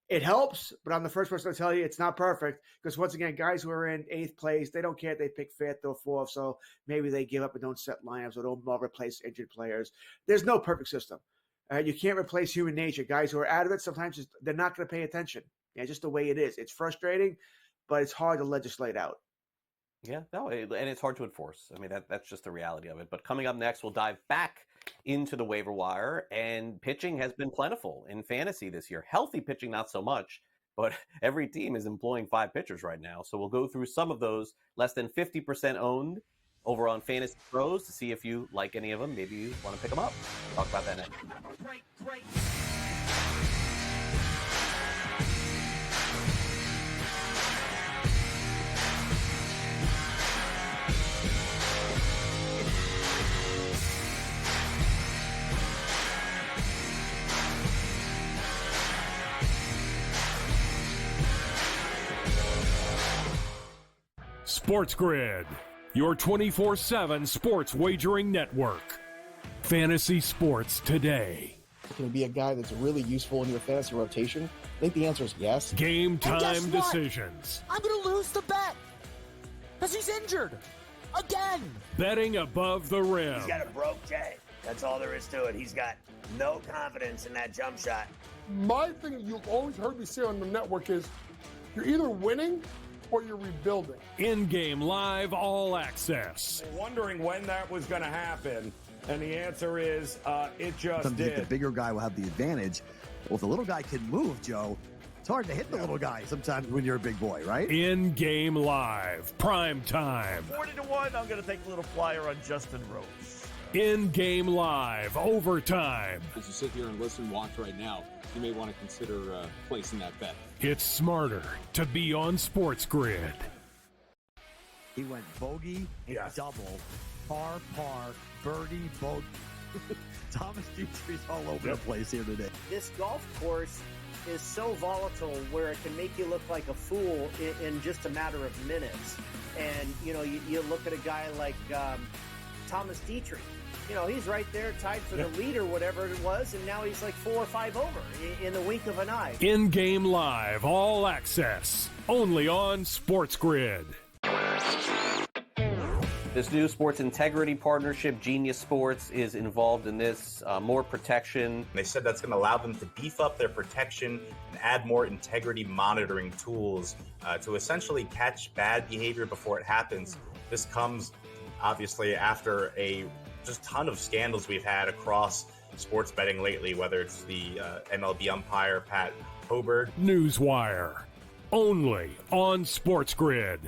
It helps, but I'm the first person to tell you it's not perfect because, once again, guys who are in eighth place, they don't care if they pick fifth or fourth, so maybe they give up and don't set lineups or don't replace injured players. There's no perfect system. You can't replace human nature. Guys who are out of it, sometimes they're not going to pay attention. Yeah, just the way it is. It's frustrating, but it's hard to legislate out. Yeah, no, and it's hard to enforce. I mean, that's just the reality of it. But coming up next, we'll dive back into the waiver wire, and pitching has been plentiful in fantasy this year. Healthy pitching, not so much, but every team is employing 5 pitchers right now. So we'll go through some of those less than 50% owned over on Fantasy Pros to see if you like any of them. Maybe you want to pick them up. We'll talk about that next. SportsGrid, your 24/7 sports wagering network. Fantasy sports today. Can it be a guy that's really useful in your fantasy rotation? I think the answer is yes. Game And guess time what? decisions. I'm going to lose the bet because he's injured again. Betting above the rim. He's got a broke J. That's all there is to it. He's got no confidence in that jump shot. My thing you've always heard me say on the network is you're either winning or you're rebuilding. In-game live all access. Wondering when that was going to happen, and the answer is it just Sometimes did. the bigger guy will have the advantage. Well, if the little guy can move, Joe, it's hard to hit the little guy sometimes when you're a big boy, right? In-game live, prime time. 40-1, I'm going to take a little flyer on Justin Rose. In-game live, overtime. As you sit here and listen, watch right now, you may want to consider placing that bet. It's smarter to be on SportsGrid. He went bogey, double, par, birdie, bogey. Thomas Dietrich's all over the place here today. This golf course is so volatile where it can make you look like a fool in just a matter of minutes. And, you look at a guy like Thomas Dietrich. He's right there tied for the lead or whatever it was, and now he's like 4 or 5 over in the wink of an eye. In-game live, all access, only on SportsGrid. This new sports integrity partnership, Genius Sports, is involved in this. More protection. They said that's going to allow them to beef up their protection and add more integrity monitoring tools to essentially catch bad behavior before it happens. This comes, obviously, after a just ton of scandals we've had across sports betting lately, whether it's the MLB umpire, Pat Hobert. Newswire, only on SportsGrid.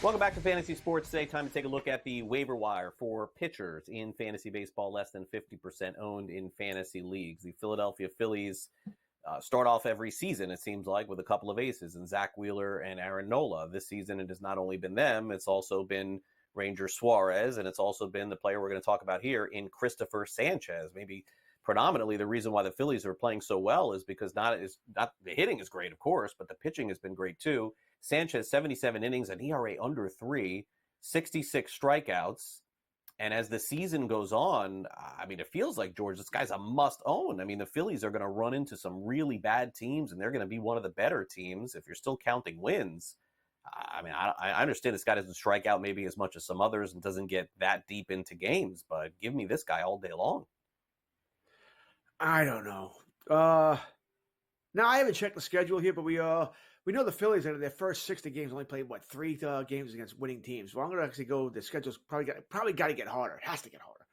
Welcome back to Fantasy Sports Today. Time to take a look at the waiver wire for pitchers in fantasy baseball, less than 50% owned in fantasy leagues. The Philadelphia Phillies start off every season, it seems like, with a couple of aces in Zach Wheeler and Aaron Nola. This season, it has not only been them, it's also been Ranger Suarez, and it's also been the player we're going to talk about here in Christopher Sanchez. Maybe predominantly the reason why the Phillies are playing so well is because not the hitting is great, of course, but the pitching has been great too. Sanchez, 77 innings, an ERA under 3, 66 strikeouts. And as the season goes on, I mean, it feels like, George, this guy's a must-own. I mean, the Phillies are going to run into some really bad teams, and they're going to be one of the better teams if you're still counting wins. I mean, I understand this guy doesn't strike out maybe as much as some others and doesn't get that deep into games, but give me this guy all day long. I don't know. Now I haven't checked the schedule here, but we know the Phillies in their first 60 games only played 3 games against winning teams. Well, I'm going to actually go. The schedule's probably got to get harder. It has to get harder.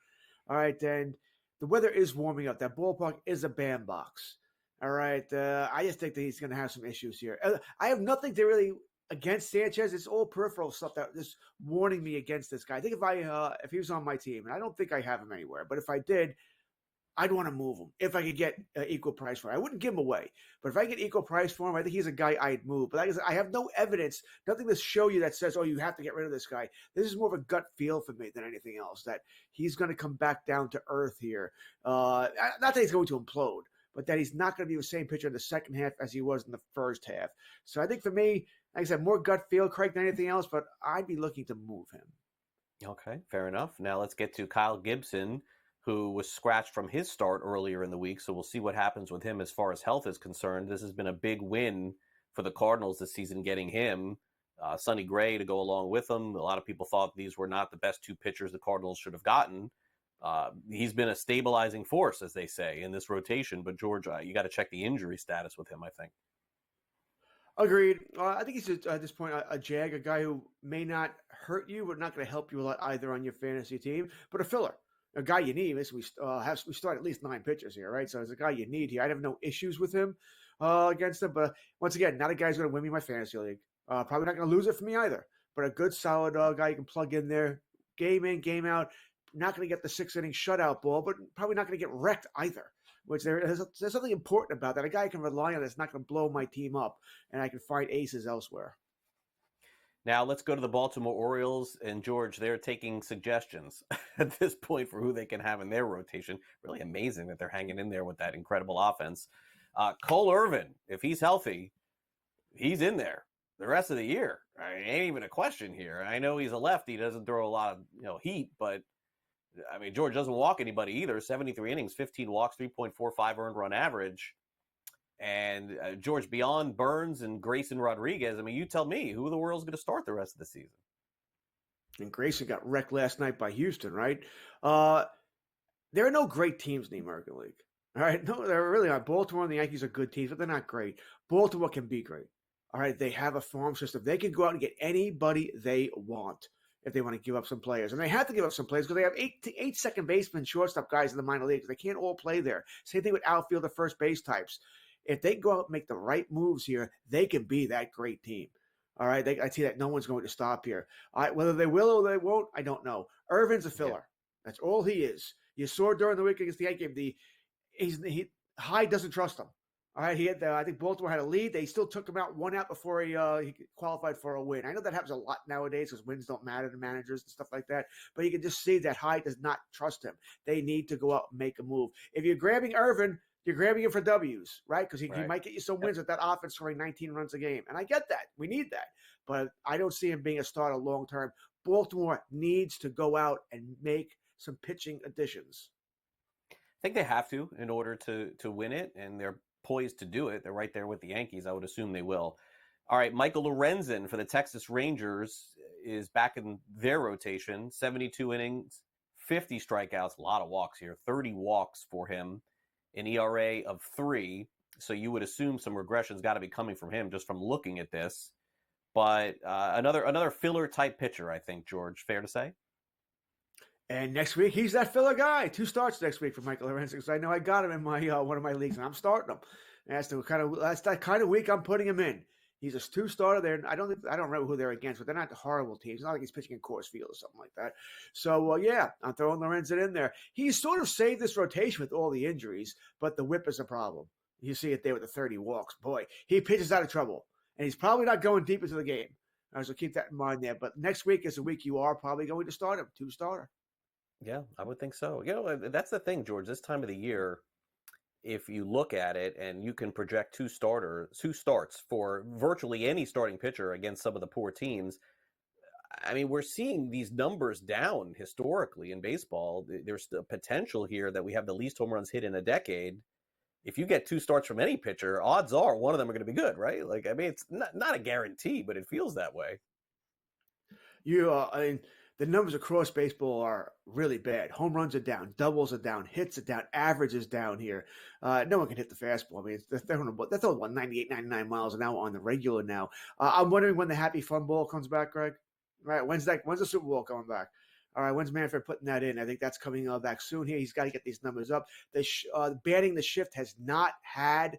All right, then the weather is warming up. That ballpark is a bandbox. All right, I just think that he's going to have some issues here. I have nothing to really against Sanchez. It's all peripheral stuff that is warning me against this guy. I think if he was on my team, and I don't think I have him anywhere, but if I did, I'd want to move him if I could get equal price for him. I wouldn't give him away, but if I get equal price for him, I think he's a guy I'd move. But like I said, I have no evidence, nothing to show you that says, oh, you have to get rid of this guy. This is more of a gut feel for me than anything else, that he's going to come back down to earth here. Not that he's going to implode, but that he's not going to be the same pitcher in the second half as he was in the first half. So I think for me, like I said, more gut feel, Craig, than anything else, but I'd be looking to move him. Okay, fair enough. Now let's get to Kyle Gibson, who was scratched from his start earlier in the week. So we'll see what happens with him as far as health is concerned. This has been a big win for the Cardinals this season, getting him, Sonny Gray, to go along with him. A lot of people thought these were not the best 2 pitchers the Cardinals should have gotten. He's been a stabilizing force, as they say, in this rotation. But George, you got to check the injury status with him, I think. Agreed. I think he's at this point a jag, a guy who may not hurt you, but not going to help you a lot either on your fantasy team, but a filler. A guy you need. We start at least 9 pitchers here, right? So it's a guy you need here. I'd have no issues with him against him, but once again, not a guy who's going to win me my fantasy league. Probably not going to lose it for me either. But a good, solid guy you can plug in there, game in, game out. Not going to get the 6-inning shutout ball, but probably not going to get wrecked either. Which there's something important about that. A guy I can rely on that's not going to blow my team up, and I can find aces elsewhere. Now let's go to the Baltimore Orioles, and George, they're taking suggestions at this point for who they can have in their rotation. Really amazing that they're hanging in there with that incredible offense. Cole Irvin, if he's healthy, he's in there the rest of the year. I mean, ain't even a question here. I know he's a lefty, he doesn't throw a lot of heat, but I mean, George doesn't walk anybody either. 73 innings, 15 walks, 3.45 earned run average. And George, beyond Burns and Grayson Rodriguez, I mean, you tell me, who the world's going to start the rest of the season? And Grayson got wrecked last night by Houston, right? There are no great teams in the American League. All right, no, they're really not. Baltimore and the Yankees are good teams, but they're not great. Baltimore can be great. All right, they have a farm system. They can go out and get anybody they want if they want to give up some players. And they have to give up some players because they have eight second baseman, shortstop guys in the minor leagues. They can't all play there. Same thing with outfielder, first base types. If they go out and make the right moves here, they can be that great team. All right, I see that no one's going to stop here. Whether they will or they won't, I don't know. Irvin's a filler. Yeah. That's all he is. You saw during the week against the Yankee game, Hyde doesn't trust him. All right, I think Baltimore had a lead. They still took him out 1 out before he qualified for a win. I know that happens a lot nowadays because wins don't matter to managers and stuff like that. But you can just see that Hyde does not trust him. They need to go out and make a move. If you're grabbing Irvin, you're grabbing him for W's, right? Because he might get you some wins with that offense scoring 19 runs a game. And I get that. We need that. But I don't see him being a starter long term. Baltimore needs to go out and make some pitching additions. I think they have to in order to win it, and they're poised to do it. They're right there with the Yankees. I would assume they will. All right, Michael Lorenzen for the Texas Rangers is back in their rotation. 72 innings, 50 strikeouts, a lot of walks here, 30 walks for him. An ERA of 3, so you would assume some regression's got to be coming from him just from looking at this. But another filler type pitcher, I think, George. Fair to say. And next week he's that filler guy. 2 starts next week for Michael Lorenzen because I know I got him in my one of my leagues and I'm starting him. And that's that kind of week I'm putting him in. He's a 2-starter there. I don't remember who they're against, but they're not horrible teams. It's not like he's pitching in Coors Field or something like that. So, yeah, I'm throwing Lorenzen in there. He's sort of saved this rotation with all the injuries, but the whip is a problem. You see it there with the 30 walks. Boy, he pitches out of trouble, and he's probably not going deep into the game. So keep that in mind there. But next week is a week you are probably going to start him, 2-starter. Yeah, I would think so. That's the thing, George. This time of the year, if you look at it and you can project 2 starts for virtually any starting pitcher against some of the poor teams, I mean, we're seeing these numbers down historically in baseball. There's the potential here that we have the least home runs hit in a decade. if you get 2 starts from any pitcher, odds are one of them are going to be good, right? Like, I mean, it's not a guarantee, but it feels that way. I mean, the numbers across baseball are really bad. Home runs are down, doubles are down, hits are down, average is down here. No one can hit the fastball. I mean, that's all about 98, 99 miles an hour on the regular now. I'm wondering when the Happy Fun Ball comes back, Greg. All right, when's the Super Bowl coming back? All right, when's Manfred putting that in? I think that's coming back soon here. He's got to get these numbers up. Banning the shift has not had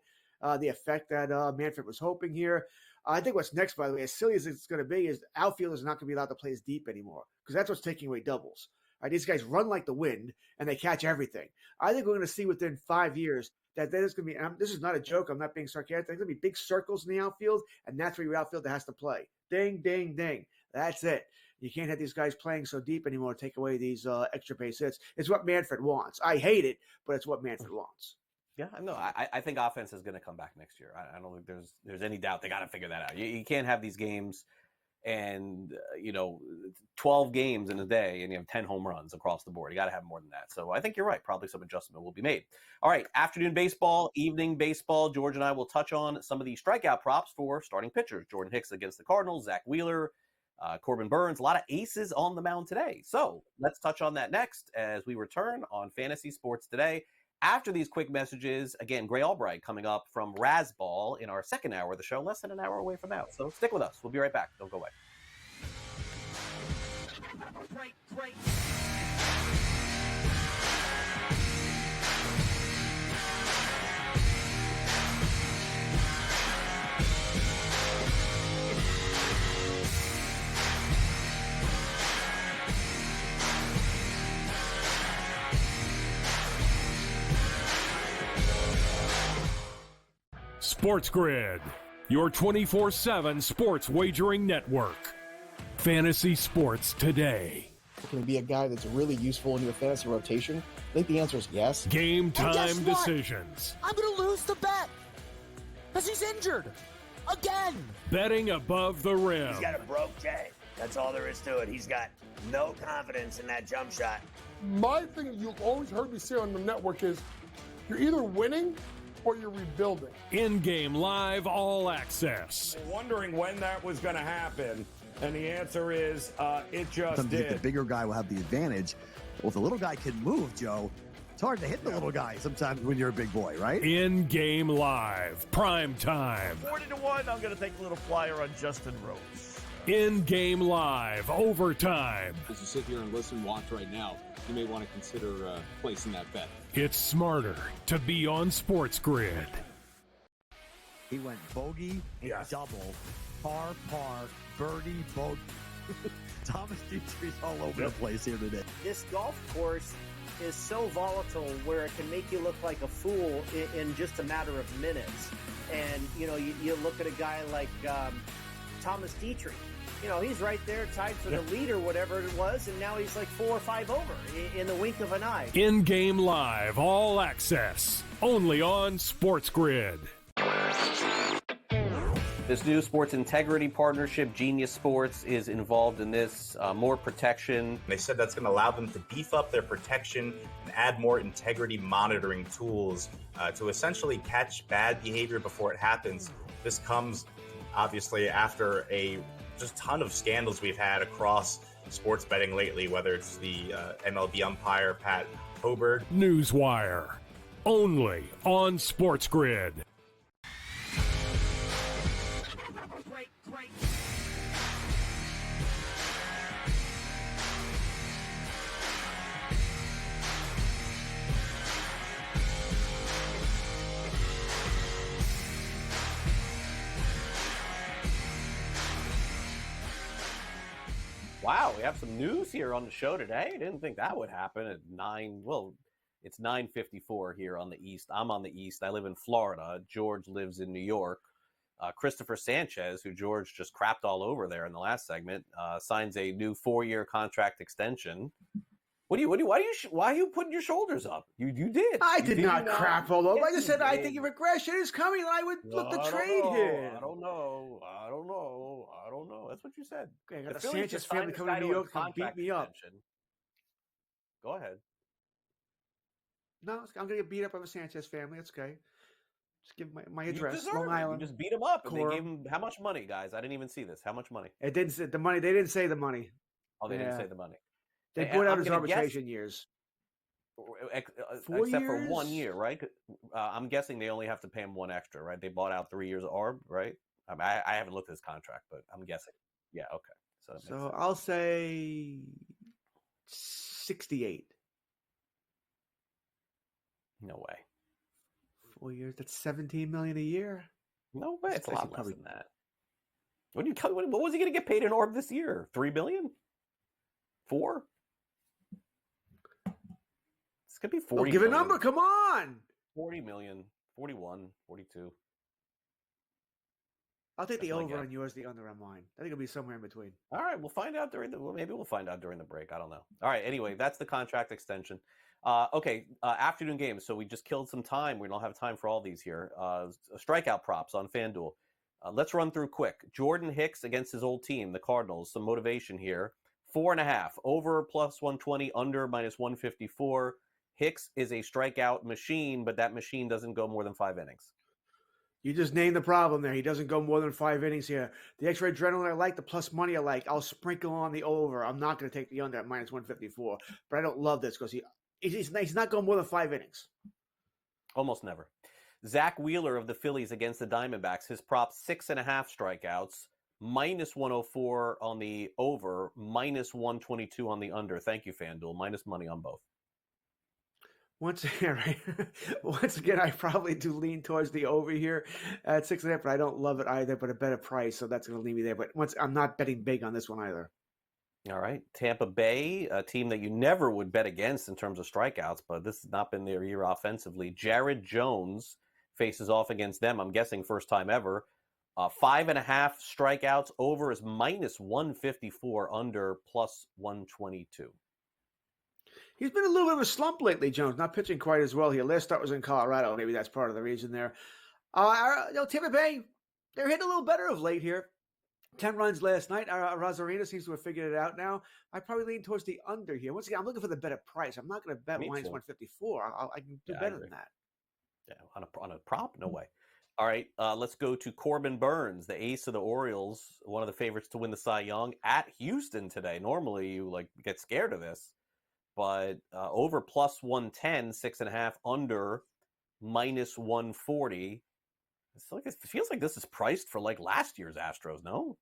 the effect that Manfred was hoping here. I think what's next, by the way, as silly as it's going to be, is outfielders are not going to be allowed to play as deep anymore because that's what's taking away doubles. All right, these guys run like the wind and they catch everything. I think we're going to see within 5 years that there's going to be, and this is not a joke, I'm not being sarcastic, there's going to be big circles in the outfield, and that's where your outfielder has to play. Ding, ding, ding. That's it. You can't have these guys playing so deep anymore to take away these extra base hits. It's what Manfred wants. I hate it, but it's what Manfred wants. Yeah, no, I think offense is going to come back next year. I don't think there's any doubt. They got to figure that out. You can't have these games and 12 games in a day and you have 10 home runs across the board. You got to have more than that. So I think you're right. Probably some adjustment will be made. All right, afternoon baseball, evening baseball. George and I will touch on some of the strikeout props for starting pitchers. Jordan Hicks against the Cardinals, Zach Wheeler, Corbin Burns, a lot of aces on the mound today. So let's touch on that next as we return on Fantasy Sports Today. After these quick messages, again, Gray Albright coming up from Razzball in our second hour of the show, less than an hour away from now. So stick with us. We'll be right back. Don't go away. Great. SportsGrid, your 24/7 sports wagering network. Fantasy Sports Today. Can he be a guy that's really useful in your fantasy rotation? I think the answer is yes. Game time decisions. I'm going to lose the bet because he's injured again. Betting above the rim. He's got a broke J. That's all there is to it. He's got no confidence in that jump shot. My thing you've always heard me say on the network is you're either winning or you're rebuilding. In-game live all access. Wondering when that was going to happen, and the answer is it just did. The bigger guy will have the advantage. Well, if the little guy can move, Joe, it's hard to hit the little guy sometimes when you're a big boy, right? In-game live, prime time. 40-1, I'm going to take a little flyer on Justin Rose. In-game live, overtime. As you sit here and listen, watch right now, you may want to consider placing that bet. It's smarter to be on SportsGrid. He went bogey, double, par, birdie, bogey. Thomas Dietrich's all over the place here today. This golf course is so volatile where it can make you look like a fool in just a matter of minutes. And, you look at a guy like Thomas Dietrich. He's right there tied for the lead or whatever it was, and now he's like 4 or 5 over in the wink of an eye. In-game live, all access, only on SportsGrid. This new sports integrity partnership, Genius Sports, is involved in this. More protection. They said that's going to allow them to beef up their protection and add more integrity monitoring tools to essentially catch bad behavior before it happens. This comes, obviously, after a just ton of scandals we've had across sports betting lately, whether it's the MLB umpire, Pat Hoberg. Newswire, only on SportsGrid. Wow, we have some news here on the show today. I didn't think that would happen at 9. Well, it's 9:54 here on the East. I'm on the East. I live in Florida. George lives in New York. Christopher Sanchez, who George just crapped all over there in the last segment, signs a new 4-year contract extension. Why are you putting your shoulders up? You did. I did not crap all over. I just said I think regression is coming. I would look to trade him. I don't know. That's what you said. Okay, I got the Sanchez family coming to New York to beat me up. Go ahead. No, I'm going to get beat up by the Sanchez family. It's okay. Just give my You address, deserve Long it. Island. You just beat him up, and Quorum. they gave him how much money, guys? I didn't even see this. How much money? It didn't say the money. They didn't say the money. Oh, they didn't Yeah. say the money. They And bought out I'm his gonna guess- arbitration years. 4 except for 1 years? year, right? I'm guessing they only have to pay him one extra, right? They bought out 3 years of ARB, right? I haven't looked at his contract, but I'm guessing. Yeah, okay. So, that makes sense. So I'll say 68. No way. 4 years. That's 17 million a year. No way. It's a lot less probably- than that. What was he going to get paid in ARB this year? 3 billion? 4? It's going to be 40 Oh, give a million. number. Come on. 40 million, 41, 42. I'll take the That's my over guess. on yours, the under on mine. I think it'll be somewhere in between. All right, we'll find out maybe we'll find out during the break. I don't know. All right, anyway, that's the contract extension. Afternoon games. So we just killed some time. We don't have time for all these here. Strikeout props on FanDuel. Let's run through quick. Jordan Hicks against his old team, the Cardinals. Some motivation here. 4.5. Over plus 120, under minus 154. Hicks is a strikeout machine, but that machine doesn't go more than 5 innings. You just named the problem there. He doesn't go more than 5 innings here. The extra adrenaline I like, the plus money I like. I'll sprinkle on the over. I'm not going to take the under at minus 154. But I don't love this because he's not going more than 5 innings. Almost never. Zach Wheeler of the Phillies against the Diamondbacks. His prop 6.5 strikeouts, minus 104 on the over, minus 122 on the under. Thank you, FanDuel. Minus money on both. Once again, I probably do lean towards the over here at 6.5, but I don't love it either, but a better price, so that's going to leave me there. But I'm not betting big on this one either. All right. Tampa Bay, a team that you never would bet against in terms of strikeouts, but this has not been their year offensively. Jared Jones faces off against them, I'm guessing first time ever. 5.5 strikeouts, over is minus 154, under plus 122. He's been a little bit of a slump lately, Jones. Not pitching quite as well here. Last start was in Colorado. Maybe that's part of the reason there. Tampa Bay, they're hitting a little better of late here. 10 runs last night. Rosarina seems to have figured it out now. I probably lean towards the under here. Once again, I'm looking for the better price. I'm not going to bet Me minus too. 154. I can do better than that. Yeah, on a prop? No way. All right, let's go to Corbin Burns, the ace of the Orioles, one of the favorites to win the Cy Young, at Houston today. Normally, you get scared of this. But over plus 110, 6.5, under minus 140. It feels like this is priced for like last year's Astros, no?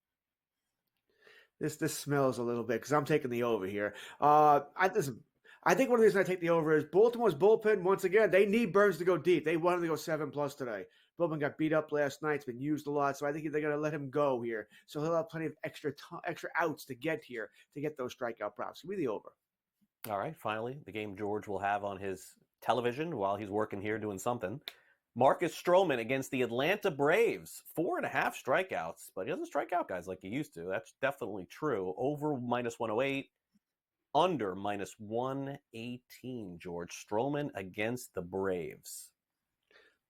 This smells a little bit because I'm taking the over here. I think one of the reasons I take the over is Baltimore's bullpen, once again, they need Burns to go deep. They wanted to go 7+ today. Bullpen got beat up last night. It's been used a lot, so I think they're going to let him go here. So he'll have plenty of extra outs to get here to get those strikeout props. Give me the over. All right, finally, the game George will have on his television while he's working here doing something. Marcus Stroman against the Atlanta Braves. 4.5 strikeouts, but he doesn't strike out guys like he used to. That's definitely true. Over minus 108, under minus 118, George. Stroman against the Braves.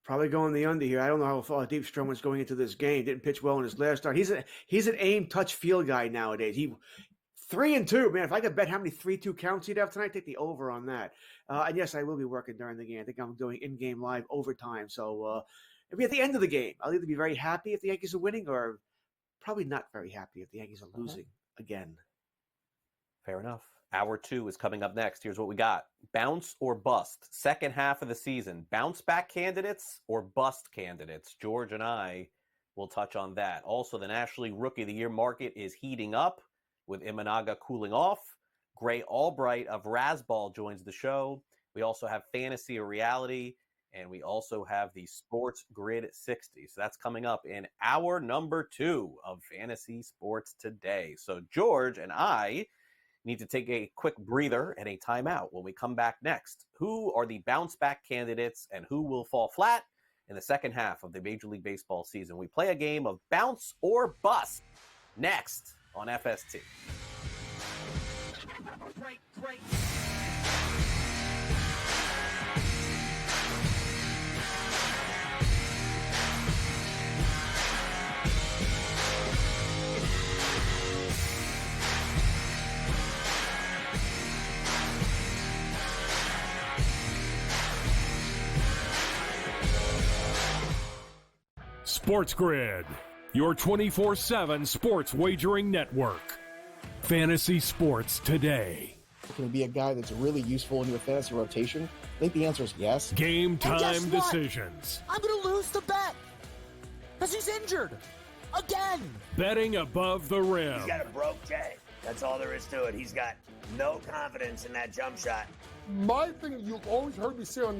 Probably going the under here. I don't know how far deep Stroman's going into this game. Didn't pitch well in his last start. He's an aim, touch, field guy nowadays. 3-2, man. If I could bet how many 3-2 counts he'd have tonight, take the over on that. And yes, I will be working during the game. I think I'm doing in-game live overtime. So it'll be at the end of the game. I'll either be very happy if the Yankees are winning or probably not very happy if the Yankees are losing again. Fair enough. Hour 2 is coming up next. Here's what we got. Bounce or bust. Second half of the season. Bounce back candidates or bust candidates. George and I will touch on that. Also, the National League Rookie of the Year market is heating up with Imanaga cooling off. Gray Albright of Razzball joins the show. We also have Fantasy or Reality, and we also have the SportsGrid 60. So that's coming up in hour number 2 of Fantasy Sports Today. So George and I need to take a quick breather and a timeout. When we come back next, who are the bounce back candidates and who will fall flat in the second half of the Major League Baseball season? We play a game of bounce or bust next on FST. Break. SportsGrid, your 24/7 sports wagering network. Fantasy sports today. Can he be a guy that's really useful in your fantasy rotation? I think the answer is yes. Game And guess time what? decisions. I'm going to lose the bet because he's injured again. Betting above the rim. He's got a broke J. That's all there is to it. He's got no confidence in that jump shot. My thing you've always heard me say on the